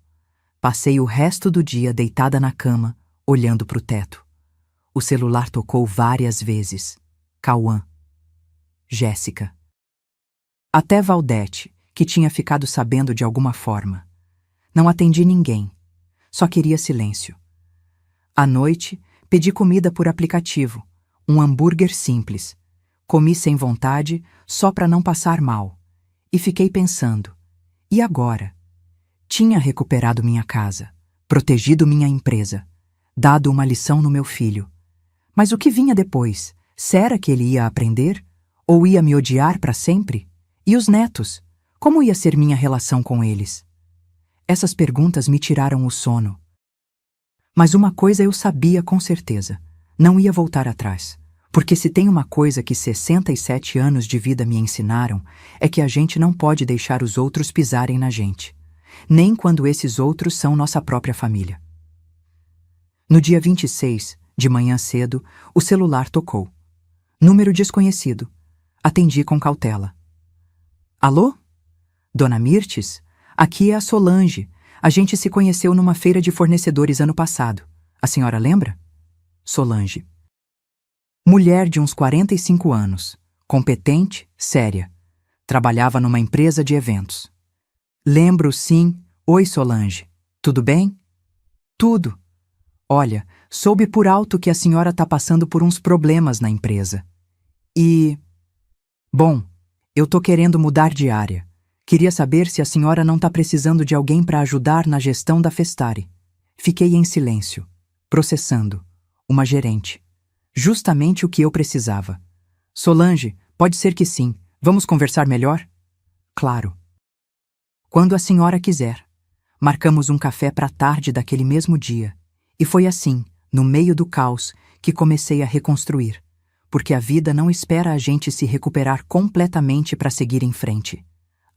Speaker 1: Passei o resto do dia deitada na cama, olhando para o teto. O celular tocou várias vezes. Cauã. Jéssica. Até Valdete, que tinha ficado sabendo de alguma forma. Não atendi ninguém. Só queria silêncio. À noite, pedi comida por aplicativo. Um hambúrguer simples. Comi sem vontade, só para não passar mal. E fiquei pensando. E agora? Tinha recuperado minha casa, protegido minha empresa, dado uma lição no meu filho. Mas o que vinha depois? Será que ele ia aprender? Ou ia me odiar para sempre? E os netos? Como ia ser minha relação com eles? Essas perguntas me tiraram o sono. Mas uma coisa eu sabia com certeza: não ia voltar atrás. Porque se tem uma coisa que 67 anos de vida me ensinaram, é que a gente não pode deixar os outros pisarem na gente. Nem quando esses outros são nossa própria família. No dia 26, de manhã cedo, o celular tocou. Número desconhecido. Atendi com cautela. Alô? Dona Mirtes? Aqui é a Solange. A gente se conheceu numa feira de fornecedores ano passado. A senhora lembra? Solange. Mulher de uns 45 anos. Competente, séria. Trabalhava numa empresa de eventos. Lembro, sim. Oi, Solange. Tudo bem? Tudo. Olha, soube por alto que a senhora está passando por uns problemas na empresa. Bom, eu tô querendo mudar de área. Queria saber se a senhora não está precisando de alguém para ajudar na gestão da Festare. Fiquei em silêncio, processando. Uma gerente. Justamente o que eu precisava. Solange, pode ser que sim. Vamos conversar melhor? Claro. Quando a senhora quiser. Marcamos um café para a tarde daquele mesmo dia. E foi assim, no meio do caos, que comecei a reconstruir. Porque a vida não espera a gente se recuperar completamente para seguir em frente.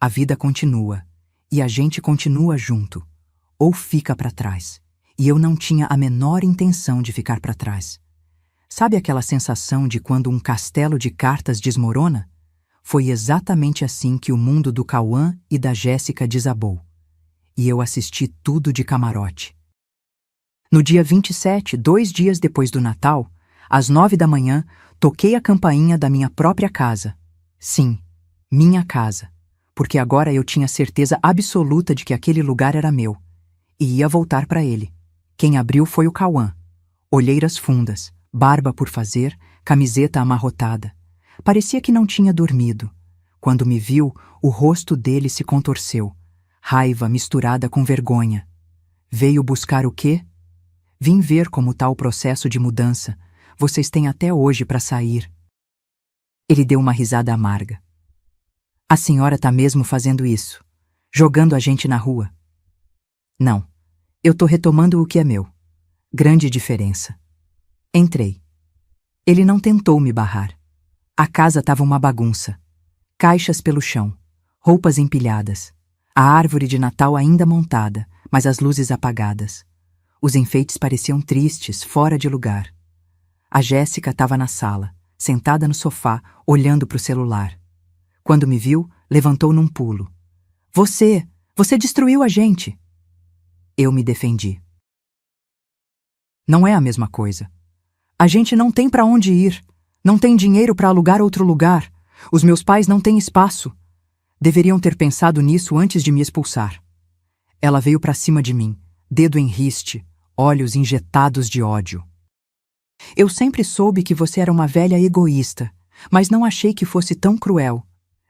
Speaker 1: A vida continua. E a gente continua junto. Ou fica para trás. E eu não tinha a menor intenção de ficar para trás. Sabe aquela sensação de quando um castelo de cartas desmorona? Foi exatamente assim que o mundo do Cauã e da Jéssica desabou. E eu assisti tudo de camarote. No dia 27, 2 dias depois do Natal, às 9 da manhã, toquei a campainha da minha própria casa. Sim, minha casa. Porque agora eu tinha certeza absoluta de que aquele lugar era meu. E ia voltar para ele. Quem abriu foi o Cauã. Olheiras fundas, barba por fazer, camiseta amarrotada. Parecia que não tinha dormido. Quando me viu, o rosto dele se contorceu. Raiva misturada com vergonha. Veio buscar o quê? Vim ver como está o processo de mudança. Vocês têm até hoje para sair. Ele deu uma risada amarga. A senhora está mesmo fazendo isso? Jogando a gente na rua? Não. Eu tô retomando o que é meu. Grande diferença. Entrei. Ele não tentou me barrar. A casa estava uma bagunça. Caixas pelo chão, roupas empilhadas, a árvore de Natal ainda montada, mas as luzes apagadas, Os enfeites pareciam tristes, fora de lugar. A Jéssica estava na sala, sentada no sofá, olhando para o celular. Quando me viu, levantou num pulo. Você destruiu a gente! Eu me defendi. Não é a mesma coisa. A gente não tem para onde ir. Não tem dinheiro para alugar outro lugar. Os meus pais não têm espaço. Deveriam ter pensado nisso antes de me expulsar. Ela veio para cima de mim, dedo em riste, olhos injetados de ódio. Eu sempre soube que você era uma velha egoísta, mas não achei que fosse tão cruel.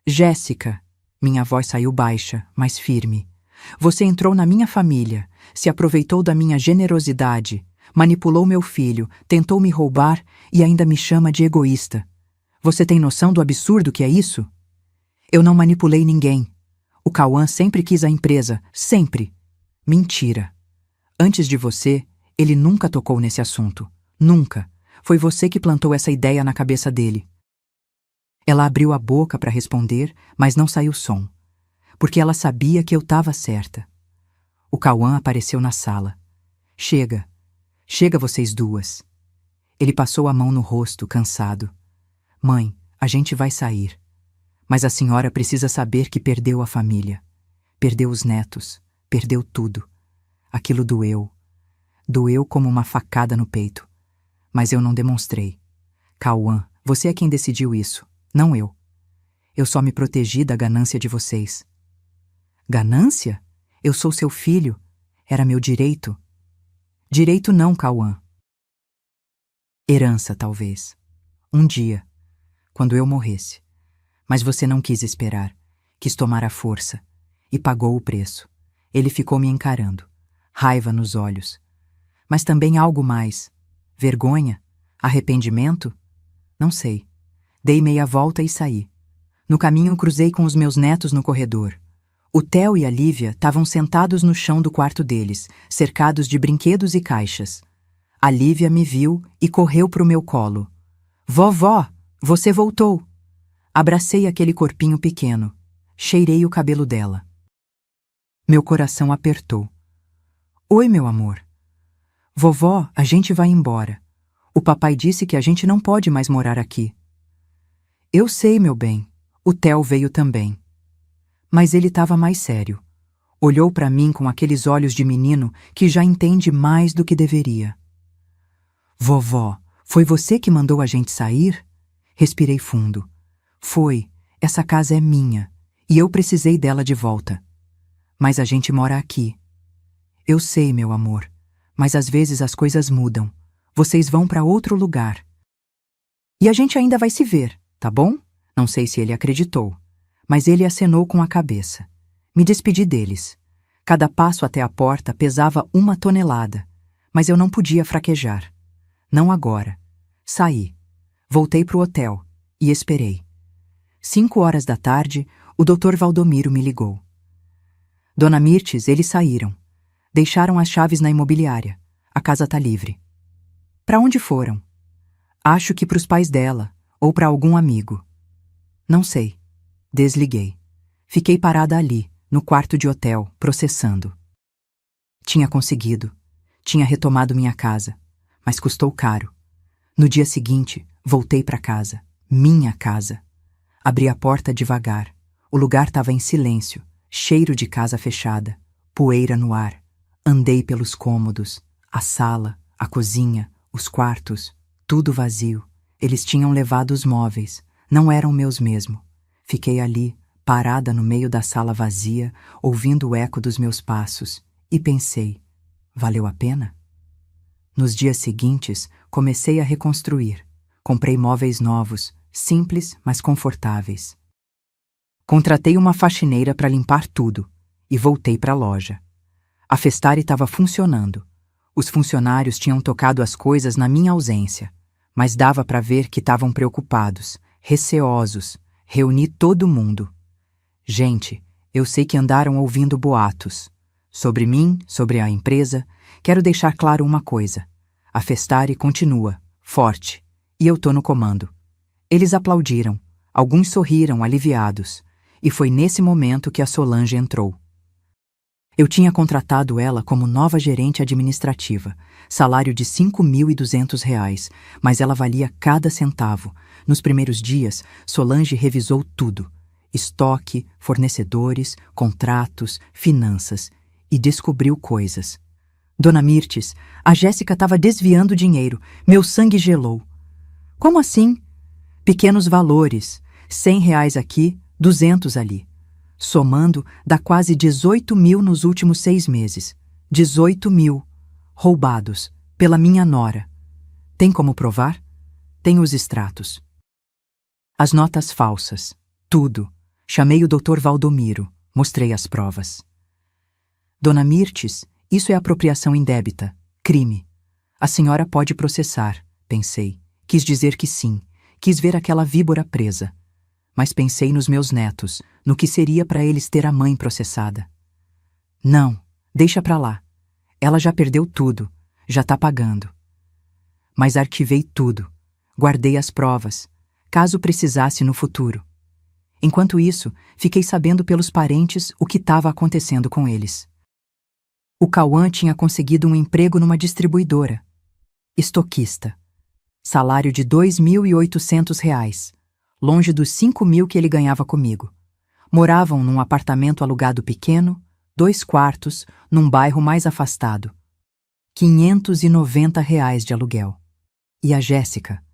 Speaker 1: Jéssica, minha voz saiu baixa, mas firme. Você entrou na minha família, se aproveitou da minha generosidade, manipulou meu filho, tentou me roubar e ainda me chama de egoísta. Você tem noção do absurdo que é isso? Eu não manipulei ninguém. O Cauã sempre quis a empresa, sempre. Mentira. Antes de você, ele nunca tocou nesse assunto. Nunca. Foi você que plantou essa ideia na cabeça dele. Ela abriu a boca para responder, mas não saiu som, porque ela sabia que eu estava certa. O Cauã apareceu na sala. Chega vocês duas. Ele passou a mão no rosto, cansado. Mãe, a gente vai sair. Mas a senhora precisa saber que perdeu a família. Perdeu os netos. Perdeu tudo. Aquilo doeu. Doeu como uma facada no peito. Mas eu não demonstrei. Cauã, você é quem decidiu isso, não eu. Eu só me protegi da ganância de vocês. Ganância? Eu sou seu filho. Era meu direito. Direito não, Cauã. Herança, talvez. Um dia, quando eu morresse. Mas você não quis esperar. Quis tomar a força. E pagou o preço. Ele ficou me encarando. Raiva nos olhos. Mas também algo mais. Vergonha? Arrependimento? Não sei. Dei meia volta e saí. No caminho cruzei com os meus netos no corredor. O Theo e a Lívia estavam sentados no chão do quarto deles, cercados de brinquedos e caixas. A Lívia me viu e correu pro meu colo. Vovó, você voltou! Abracei aquele corpinho pequeno. Cheirei o cabelo dela. Meu coração apertou. Oi, meu amor. Vovó, a gente vai embora. O papai disse que a gente não pode mais morar aqui. Eu sei, meu bem. O Theo veio também. Mas ele estava mais sério. Olhou para mim com aqueles olhos de menino que já entende mais do que deveria. Vovó, foi você que mandou a gente sair? Respirei fundo. Foi. Essa casa é minha. E eu precisei dela de volta. Mas a gente mora aqui. Eu sei, meu amor. Mas às vezes as coisas mudam. Vocês vão para outro lugar. E a gente ainda vai se ver, tá bom? Não sei se ele acreditou. Mas ele acenou com a cabeça. Me despedi deles. Cada passo até a porta pesava 1 tonelada. Mas eu não podia fraquejar. Não agora. Saí. Voltei pro hotel. E esperei. 5 horas da tarde, o Dr. Valdomiro me ligou. Dona Mirtes, eles saíram. Deixaram as chaves na imobiliária. A casa tá livre. Para onde foram? Acho que pros pais dela, ou para algum amigo. Não sei. Desliguei. Fiquei parada ali, no quarto de hotel, processando. Tinha conseguido. Tinha retomado minha casa. Mas custou caro. No dia seguinte, voltei para casa. Minha casa. Abri a porta devagar. O lugar estava em silêncio, cheiro de casa fechada, poeira no ar. Andei pelos cômodos, a sala, a cozinha, os quartos, tudo vazio. Eles tinham levado os móveis, não eram meus mesmo. Fiquei ali, parada no meio da sala vazia, ouvindo o eco dos meus passos, e pensei, valeu a pena? Nos dias seguintes, comecei a reconstruir. Comprei móveis novos, simples, mas confortáveis. Contratei uma faxineira para limpar tudo, e voltei para a loja. A Festari estava funcionando. Os funcionários tinham tocado as coisas na minha ausência, mas dava para ver que estavam preocupados, receosos. Reuni todo mundo. Gente, eu sei que andaram ouvindo boatos. Sobre mim, sobre a empresa, quero deixar claro uma coisa. A Festari continua, forte, e eu tô no comando. Eles aplaudiram, alguns sorriram aliviados, e foi nesse momento que a Solange entrou. Eu tinha contratado ela como nova gerente administrativa, salário de R$ 5.200, mas ela valia cada centavo. Nos primeiros dias, Solange revisou tudo: estoque, fornecedores, contratos, finanças, e descobriu coisas. Dona Mirtes, a Jéssica estava desviando dinheiro. Meu sangue gelou. Como assim? Pequenos valores, R$ 100 aqui, 200 ali. Somando, dá quase 18 mil nos últimos 6 meses. 18 mil. Roubados. Pela minha nora. Tem como provar? Tenho os extratos. As notas falsas. Tudo. Chamei o Dr. Valdomiro. Mostrei as provas. Dona Mirtes, isso é apropriação indébita. Crime. A senhora pode processar, pensei. Quis dizer que sim. Quis ver aquela víbora presa. Mas pensei nos meus netos, no que seria para eles ter a mãe processada. Não, deixa pra lá. Ela já perdeu tudo, já tá pagando. Mas arquivei tudo, guardei as provas, caso precisasse no futuro. Enquanto isso, fiquei sabendo pelos parentes o que estava acontecendo com eles. O Cauã tinha conseguido um emprego numa distribuidora. Estoquista. Salário de R$ 2.800. Longe dos 5 mil que ele ganhava comigo. Moravam num apartamento alugado pequeno, 2 quartos, num bairro mais afastado. R$ 590 de aluguel. E a Jéssica?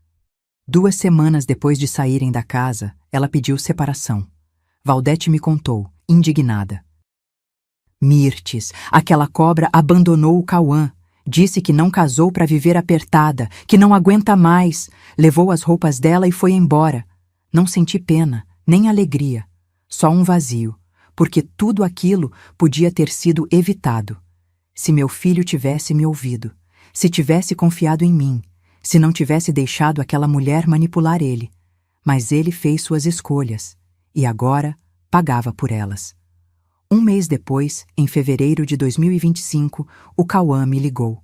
Speaker 1: 2 semanas depois de saírem da casa, ela pediu separação. Valdete me contou, indignada. Mirtes, aquela cobra abandonou o Cauã. Disse que não casou para viver apertada, que não aguenta mais. Levou as roupas dela e foi embora. Não senti pena, nem alegria, só um vazio, porque tudo aquilo podia ter sido evitado. Se meu filho tivesse me ouvido, se tivesse confiado em mim, se não tivesse deixado aquela mulher manipular ele. Mas ele fez suas escolhas, e agora pagava por elas. Um mês depois, em fevereiro de 2025, o Cauã me ligou.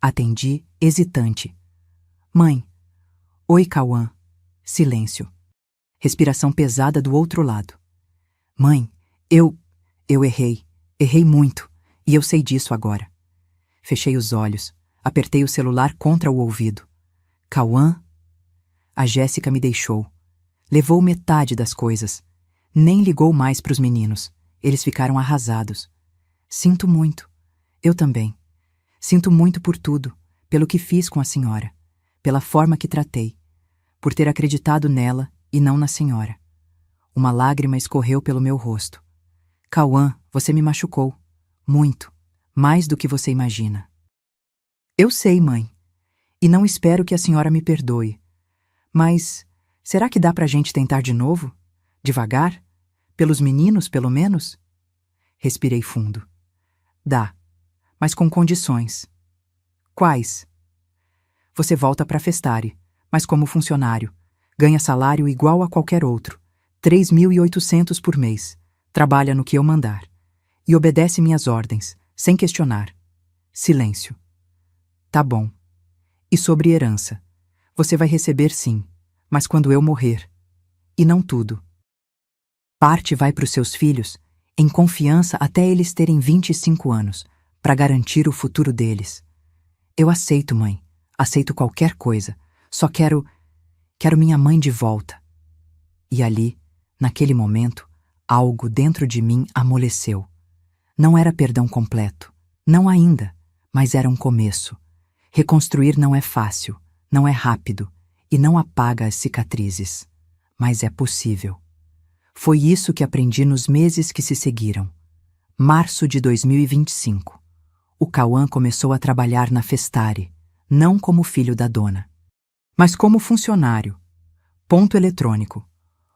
Speaker 1: Atendi, hesitante. Mãe. Oi, Cauã. Silêncio. Respiração pesada do outro lado. Mãe, eu errei. Errei muito, e eu sei disso agora. Fechei os olhos, apertei o celular contra o ouvido. Cauã? A Jéssica me deixou. Levou metade das coisas. Nem ligou mais para os meninos. Eles ficaram arrasados. Sinto muito. Eu também. Sinto muito por tudo, pelo que fiz com a senhora, pela forma que tratei, por ter acreditado nela e não na senhora. Uma lágrima escorreu pelo meu rosto. Cauã, você me machucou. Muito. Mais do que você imagina. Eu sei, mãe. E não espero que a senhora me perdoe. Mas será que dá pra gente tentar de novo? Devagar? Pelos meninos, pelo menos? Respirei fundo. Dá, mas com condições. Quais? Você volta pra Festare, mas como funcionário. Ganha salário igual a qualquer outro. 3.800 por mês. Trabalha no que eu mandar. E obedece minhas ordens, sem questionar. Silêncio. Tá bom. E sobre herança? Você vai receber sim, mas quando eu morrer. E não tudo. Parte vai para os seus filhos, em confiança até eles terem 25 anos, para garantir o futuro deles. Eu aceito, mãe. Aceito qualquer coisa. Só quero minha mãe de volta. E ali, naquele momento, algo dentro de mim amoleceu. Não era perdão completo. Não ainda, mas era um começo. Reconstruir não é fácil, não é rápido e não apaga as cicatrizes. Mas é possível. Foi isso que aprendi nos meses que se seguiram. Março de 2025. O Cauã começou a trabalhar na Festare, não como filho da dona, mas como funcionário. Ponto eletrônico.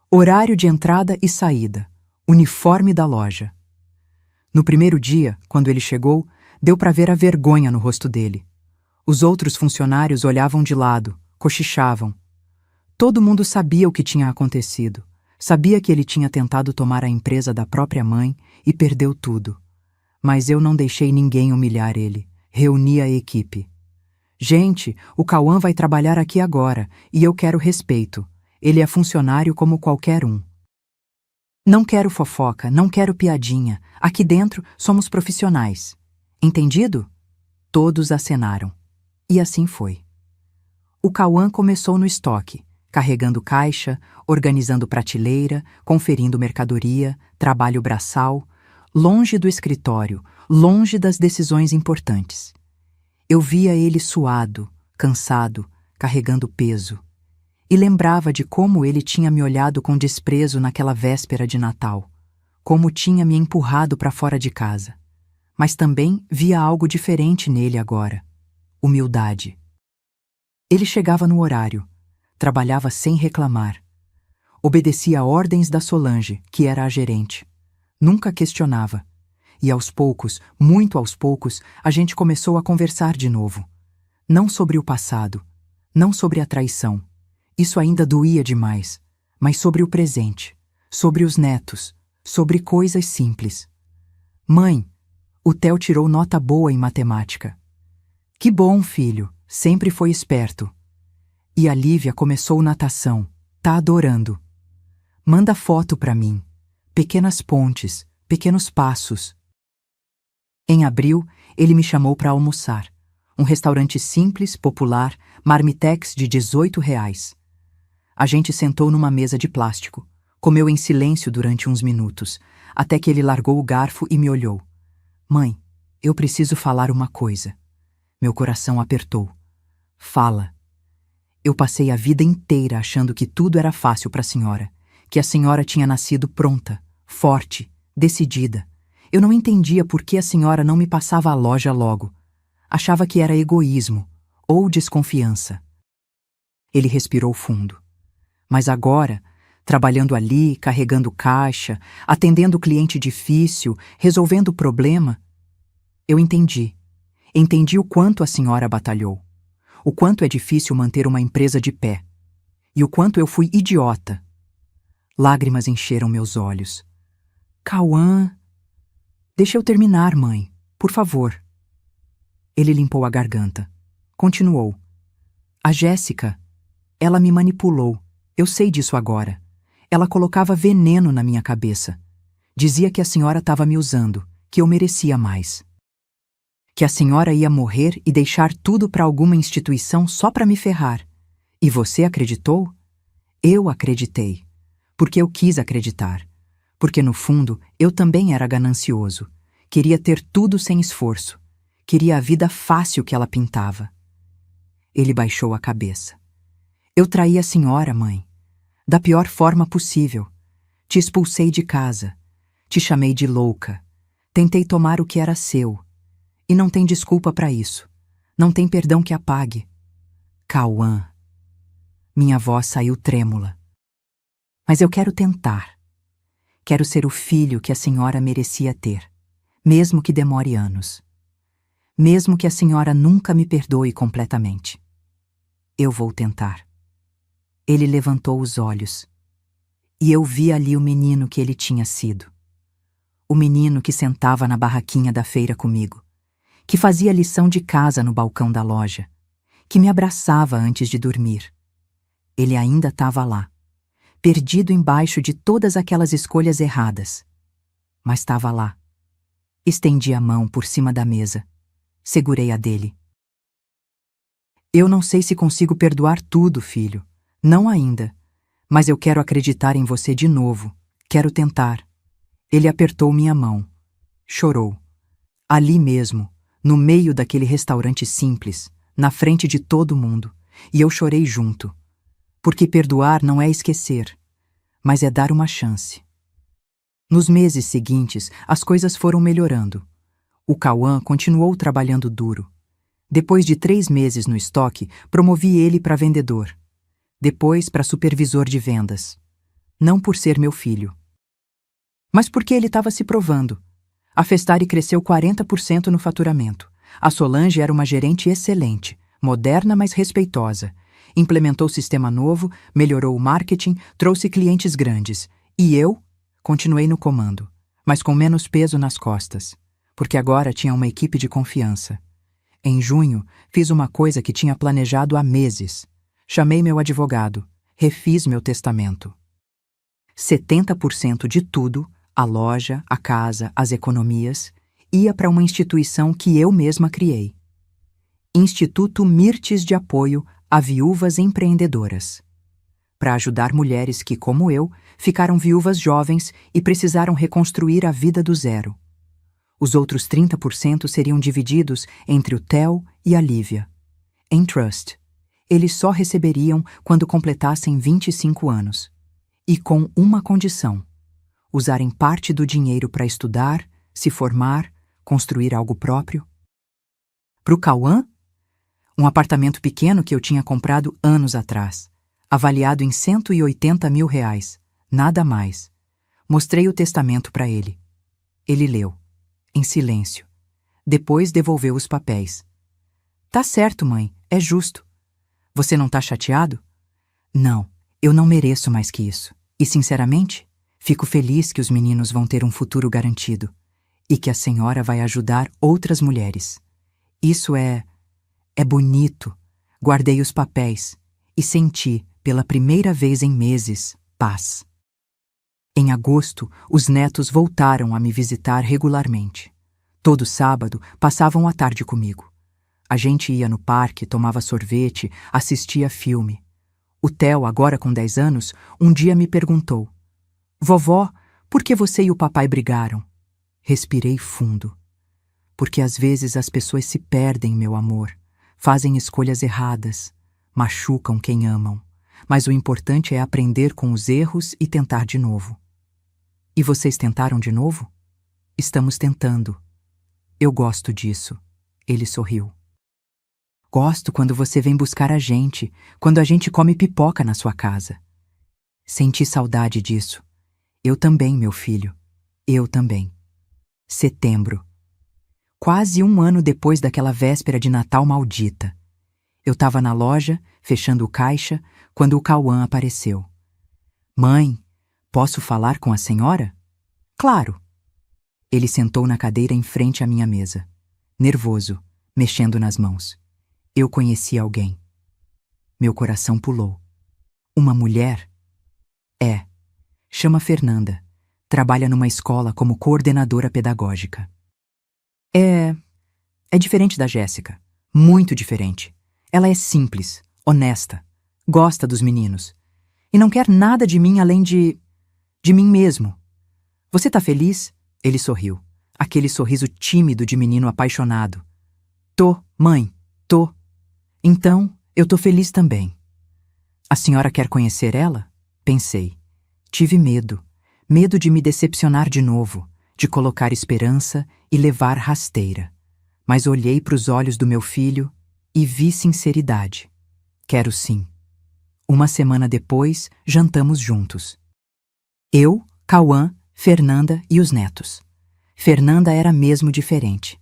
Speaker 1: Horário de entrada e saída. Uniforme da loja. No primeiro dia, quando ele chegou, deu para ver a vergonha no rosto dele. Os outros funcionários olhavam de lado, cochichavam. Todo mundo sabia o que tinha acontecido. Sabia que ele tinha tentado tomar a empresa da própria mãe e perdeu tudo. Mas eu não deixei ninguém humilhar ele. Reuni a equipe. Gente, o Cauã vai trabalhar aqui agora e eu quero respeito. Ele é funcionário como qualquer um. Não quero fofoca, não quero piadinha. Aqui dentro somos profissionais. Entendido? Todos acenaram. E assim foi. O Cauã começou no estoque, carregando caixa, organizando prateleira, conferindo mercadoria, trabalho braçal, longe do escritório, longe das decisões importantes. Eu via ele suado, cansado, carregando peso, e lembrava de como ele tinha me olhado com desprezo naquela véspera de Natal, como tinha me empurrado para fora de casa. Mas também via algo diferente nele agora: humildade. Ele chegava no horário, trabalhava sem reclamar, obedecia ordens da Solange, que era a gerente. Nunca questionava. E aos poucos, muito aos poucos, a gente começou a conversar de novo. Não sobre o passado, não sobre a traição. Isso ainda doía demais. Mas sobre o presente, sobre os netos, sobre coisas simples. Mãe, o Theo tirou nota boa em matemática. Que bom, filho, sempre foi esperto. E a Lívia começou natação, tá adorando. Manda foto pra mim. Pequenas pontes, pequenos passos. Em abril, ele me chamou para almoçar. Um restaurante simples, popular, marmitex de R$ 18. A gente sentou numa mesa de plástico. Comeu em silêncio durante uns minutos, até que ele largou o garfo e me olhou. Mãe, eu preciso falar uma coisa. Meu coração apertou. Fala. Eu passei a vida inteira achando que tudo era fácil para a senhora, que a senhora tinha nascido pronta, forte, decidida. Eu não entendia por que a senhora não me passava a loja logo. Achava que era egoísmo ou desconfiança. Ele respirou fundo. Mas agora, trabalhando ali, carregando caixa, atendendo cliente difícil, resolvendo o problema, eu entendi. Entendi o quanto a senhora batalhou. O quanto é difícil manter uma empresa de pé. E o quanto eu fui idiota. Lágrimas encheram meus olhos. Cauã... Deixa eu terminar, mãe. Por favor. Ele limpou a garganta. Continuou. A Jéssica, ela me manipulou. Eu sei disso agora. Ela colocava veneno na minha cabeça. Dizia que a senhora estava me usando, que eu merecia mais. Que a senhora ia morrer e deixar tudo para alguma instituição só para me ferrar. E você acreditou? Eu acreditei. Porque eu quis acreditar. Porque no fundo eu também era ganancioso. Queria ter tudo sem esforço. Queria a vida fácil que ela pintava. Ele baixou a cabeça. Eu traí a senhora, mãe. Da pior forma possível. Te expulsei de casa. Te chamei de louca. Tentei tomar o que era seu. E não tem desculpa para isso. Não tem perdão que apague. Cauã. Minha voz saiu trêmula. Mas eu quero tentar. Quero ser o filho que a senhora merecia ter, mesmo que demore anos. Mesmo que a senhora nunca me perdoe completamente. Eu vou tentar. Ele levantou os olhos. E eu vi ali o menino que ele tinha sido. O menino que sentava na barraquinha da feira comigo, que fazia lição de casa no balcão da loja, que me abraçava antes de dormir. Ele ainda estava lá, perdido embaixo de todas aquelas escolhas erradas. Mas estava lá. Estendi a mão por cima da mesa. Segurei a dele. Eu não sei se consigo perdoar tudo, filho. Não ainda. Mas eu quero acreditar em você de novo. Quero tentar. Ele apertou minha mão. Chorou. Ali mesmo, no meio daquele restaurante simples, na frente de todo mundo. E eu chorei junto. Porque perdoar não é esquecer, mas é dar uma chance. Nos meses seguintes, as coisas foram melhorando. O Cauã continuou trabalhando duro. Depois de 3 meses no estoque, promovi ele para vendedor. Depois para supervisor de vendas. Não por ser meu filho, mas porque ele estava se provando. A Festari cresceu 40% no faturamento. A Solange era uma gerente excelente, moderna, mas respeitosa. Implementou sistema novo, melhorou o marketing, trouxe clientes grandes. E eu continuei no comando, mas com menos peso nas costas, porque agora tinha uma equipe de confiança. Em junho, fiz uma coisa que tinha planejado há meses. Chamei meu advogado, refiz meu testamento. 70% de tudo, a loja, a casa, as economias, ia para uma instituição que eu mesma criei. Instituto Mirtes de Apoio a Viúvas Empreendedoras, para ajudar mulheres que, como eu, ficaram viúvas jovens e precisaram reconstruir a vida do zero. Os outros 30% seriam divididos entre o Theo e a Lívia. Em trust. Eles só receberiam quando completassem 25 anos. E com uma condição: usarem parte do dinheiro para estudar, se formar, construir algo próprio. Para o Cauã, um apartamento pequeno que eu tinha comprado anos atrás, avaliado em R$180 mil, nada mais. Mostrei o testamento para ele. Ele leu, em silêncio. Depois devolveu os papéis. Tá certo, mãe, é justo. Você não tá chateado? Não, eu não mereço mais que isso. E, sinceramente, fico feliz que os meninos vão ter um futuro garantido e que a senhora vai ajudar outras mulheres. Isso é bonito. Guardei os papéis e senti, pela primeira vez em meses, paz. Em agosto, os netos voltaram a me visitar regularmente. Todo sábado, passavam a tarde comigo. A gente ia no parque, tomava sorvete, assistia filme. O Theo, agora com 10 anos, um dia me perguntou: Vovó, por que você e o papai brigaram? Respirei fundo. Porque às vezes as pessoas se perdem, meu amor, fazem escolhas erradas, machucam quem amam, mas o importante é aprender com os erros e tentar de novo. E vocês tentaram de novo? Estamos tentando. Eu gosto disso. Ele sorriu. Gosto quando você vem buscar a gente, quando a gente come pipoca na sua casa. Senti saudade disso. Eu também, meu filho. Eu também. Setembro. Quase um ano depois daquela véspera de Natal maldita. Eu estava na loja, fechando o caixa, quando o Cauã apareceu. Mãe, posso falar com a senhora? Claro. Ele sentou na cadeira em frente à minha mesa, nervoso, mexendo nas mãos. Eu conheci alguém. Meu coração pulou. Uma mulher? É. Chama Fernanda. Trabalha numa escola como coordenadora pedagógica. É diferente da Jéssica. Muito diferente. Ela é simples, honesta, gosta dos meninos. E não quer nada de mim além de mim mesmo. Você tá feliz? Ele sorriu. Aquele sorriso tímido de menino apaixonado. Tô, mãe, tô. Então, eu tô feliz também. A senhora quer conhecer ela? Pensei. Tive medo. Medo de me decepcionar de novo, de colocar esperança e levar rasteira. Mas olhei para os olhos do meu filho e vi sinceridade. Quero sim. Uma semana depois, jantamos juntos. Eu, Cauã, Fernanda e os netos. Fernanda era mesmo diferente.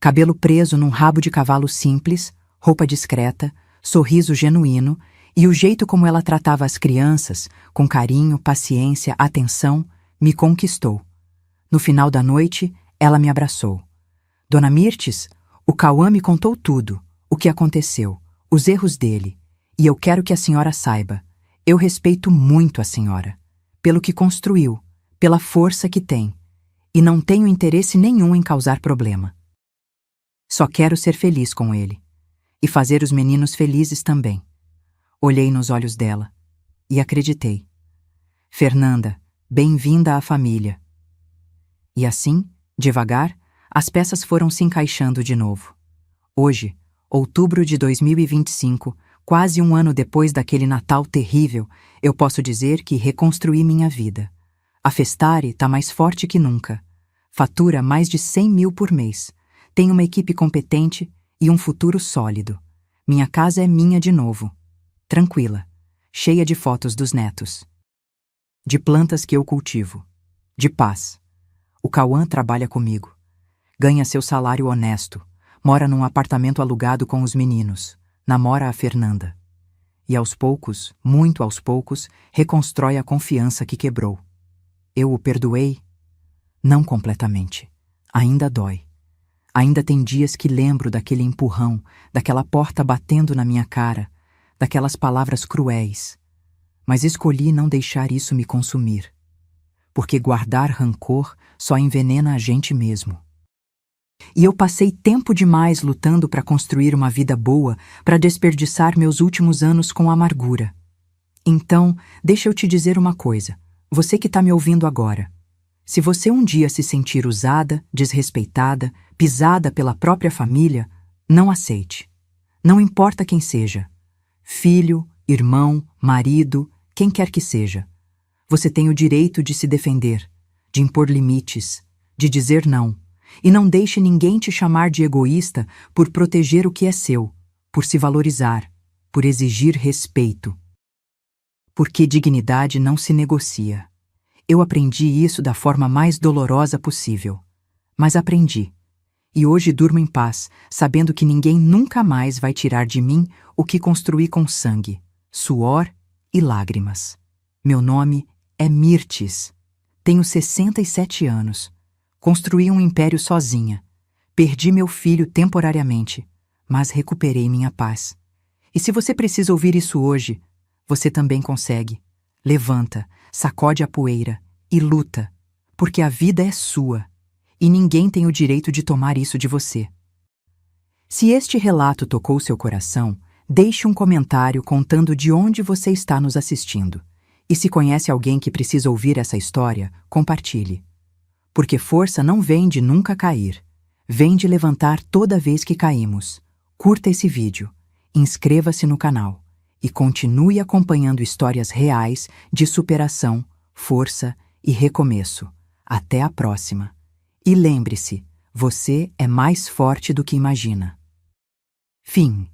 Speaker 1: Cabelo preso num rabo de cavalo simples, roupa discreta, sorriso genuíno e o jeito como ela tratava as crianças, com carinho, paciência, atenção, me conquistou. No final da noite, ela me abraçou. Dona Mirtes, o Cauã me contou tudo, o que aconteceu, os erros dele, e eu quero que a senhora saiba, eu respeito muito a senhora, pelo que construiu, pela força que tem, e não tenho interesse nenhum em causar problema. Só quero ser feliz com ele, e fazer os meninos felizes também. Olhei nos olhos dela, e acreditei. Fernanda, bem-vinda à família. E assim, devagar, as peças foram se encaixando de novo. Hoje, outubro de 2025, quase um ano depois daquele Natal terrível, eu posso dizer que reconstruí minha vida. A Festare tá mais forte que nunca. Fatura mais de 100 mil por mês. Tem uma equipe competente e um futuro sólido. Minha casa é minha de novo. Tranquila, cheia de fotos dos netos. De plantas que eu cultivo. De paz. O Cauã trabalha comigo. Ganha seu salário honesto. Mora num apartamento alugado com os meninos. Namora a Fernanda. E aos poucos, muito aos poucos, reconstrói a confiança que quebrou. Eu o perdoei? Não completamente. Ainda dói. Ainda tem dias que lembro daquele empurrão, daquela porta batendo na minha cara, daquelas palavras cruéis. Mas escolhi não deixar isso me consumir. porque guardar rancor só envenena a gente mesmo. E eu passei tempo demais lutando para construir uma vida boa, para desperdiçar meus últimos anos com amargura. Então, deixa eu te dizer uma coisa, você que está me ouvindo agora. Se você um dia se sentir usada, desrespeitada, pisada pela própria família, não aceite. Não importa quem seja. Filho, irmão, marido, quem quer que seja. Você tem o direito de se defender, de impor limites, de dizer não. E não deixe ninguém te chamar de egoísta por proteger o que é seu, por se valorizar, por exigir respeito. Porque dignidade não se negocia. Eu aprendi isso da forma mais dolorosa possível. Mas aprendi. E hoje durmo em paz, sabendo que ninguém nunca mais vai tirar de mim o que construí com sangue, suor e lágrimas. Meu nome é Mirtes. Tenho 67 anos. Construí um império sozinha. Perdi meu filho temporariamente, mas recuperei minha paz. E se você precisa ouvir isso hoje, você também consegue. Levanta, sacode a poeira e luta, porque a vida é sua e ninguém tem o direito de tomar isso de você. Se este relato tocou seu coração, deixe um comentário contando de onde você está nos assistindo. E se conhece alguém que precisa ouvir essa história, compartilhe. Porque força não vem de nunca cair, vem de levantar toda vez que caímos. Curta esse vídeo, inscreva-se no canal e continue acompanhando histórias reais de superação, força e recomeço. Até a próxima. E lembre-se, você é mais forte do que imagina. Fim.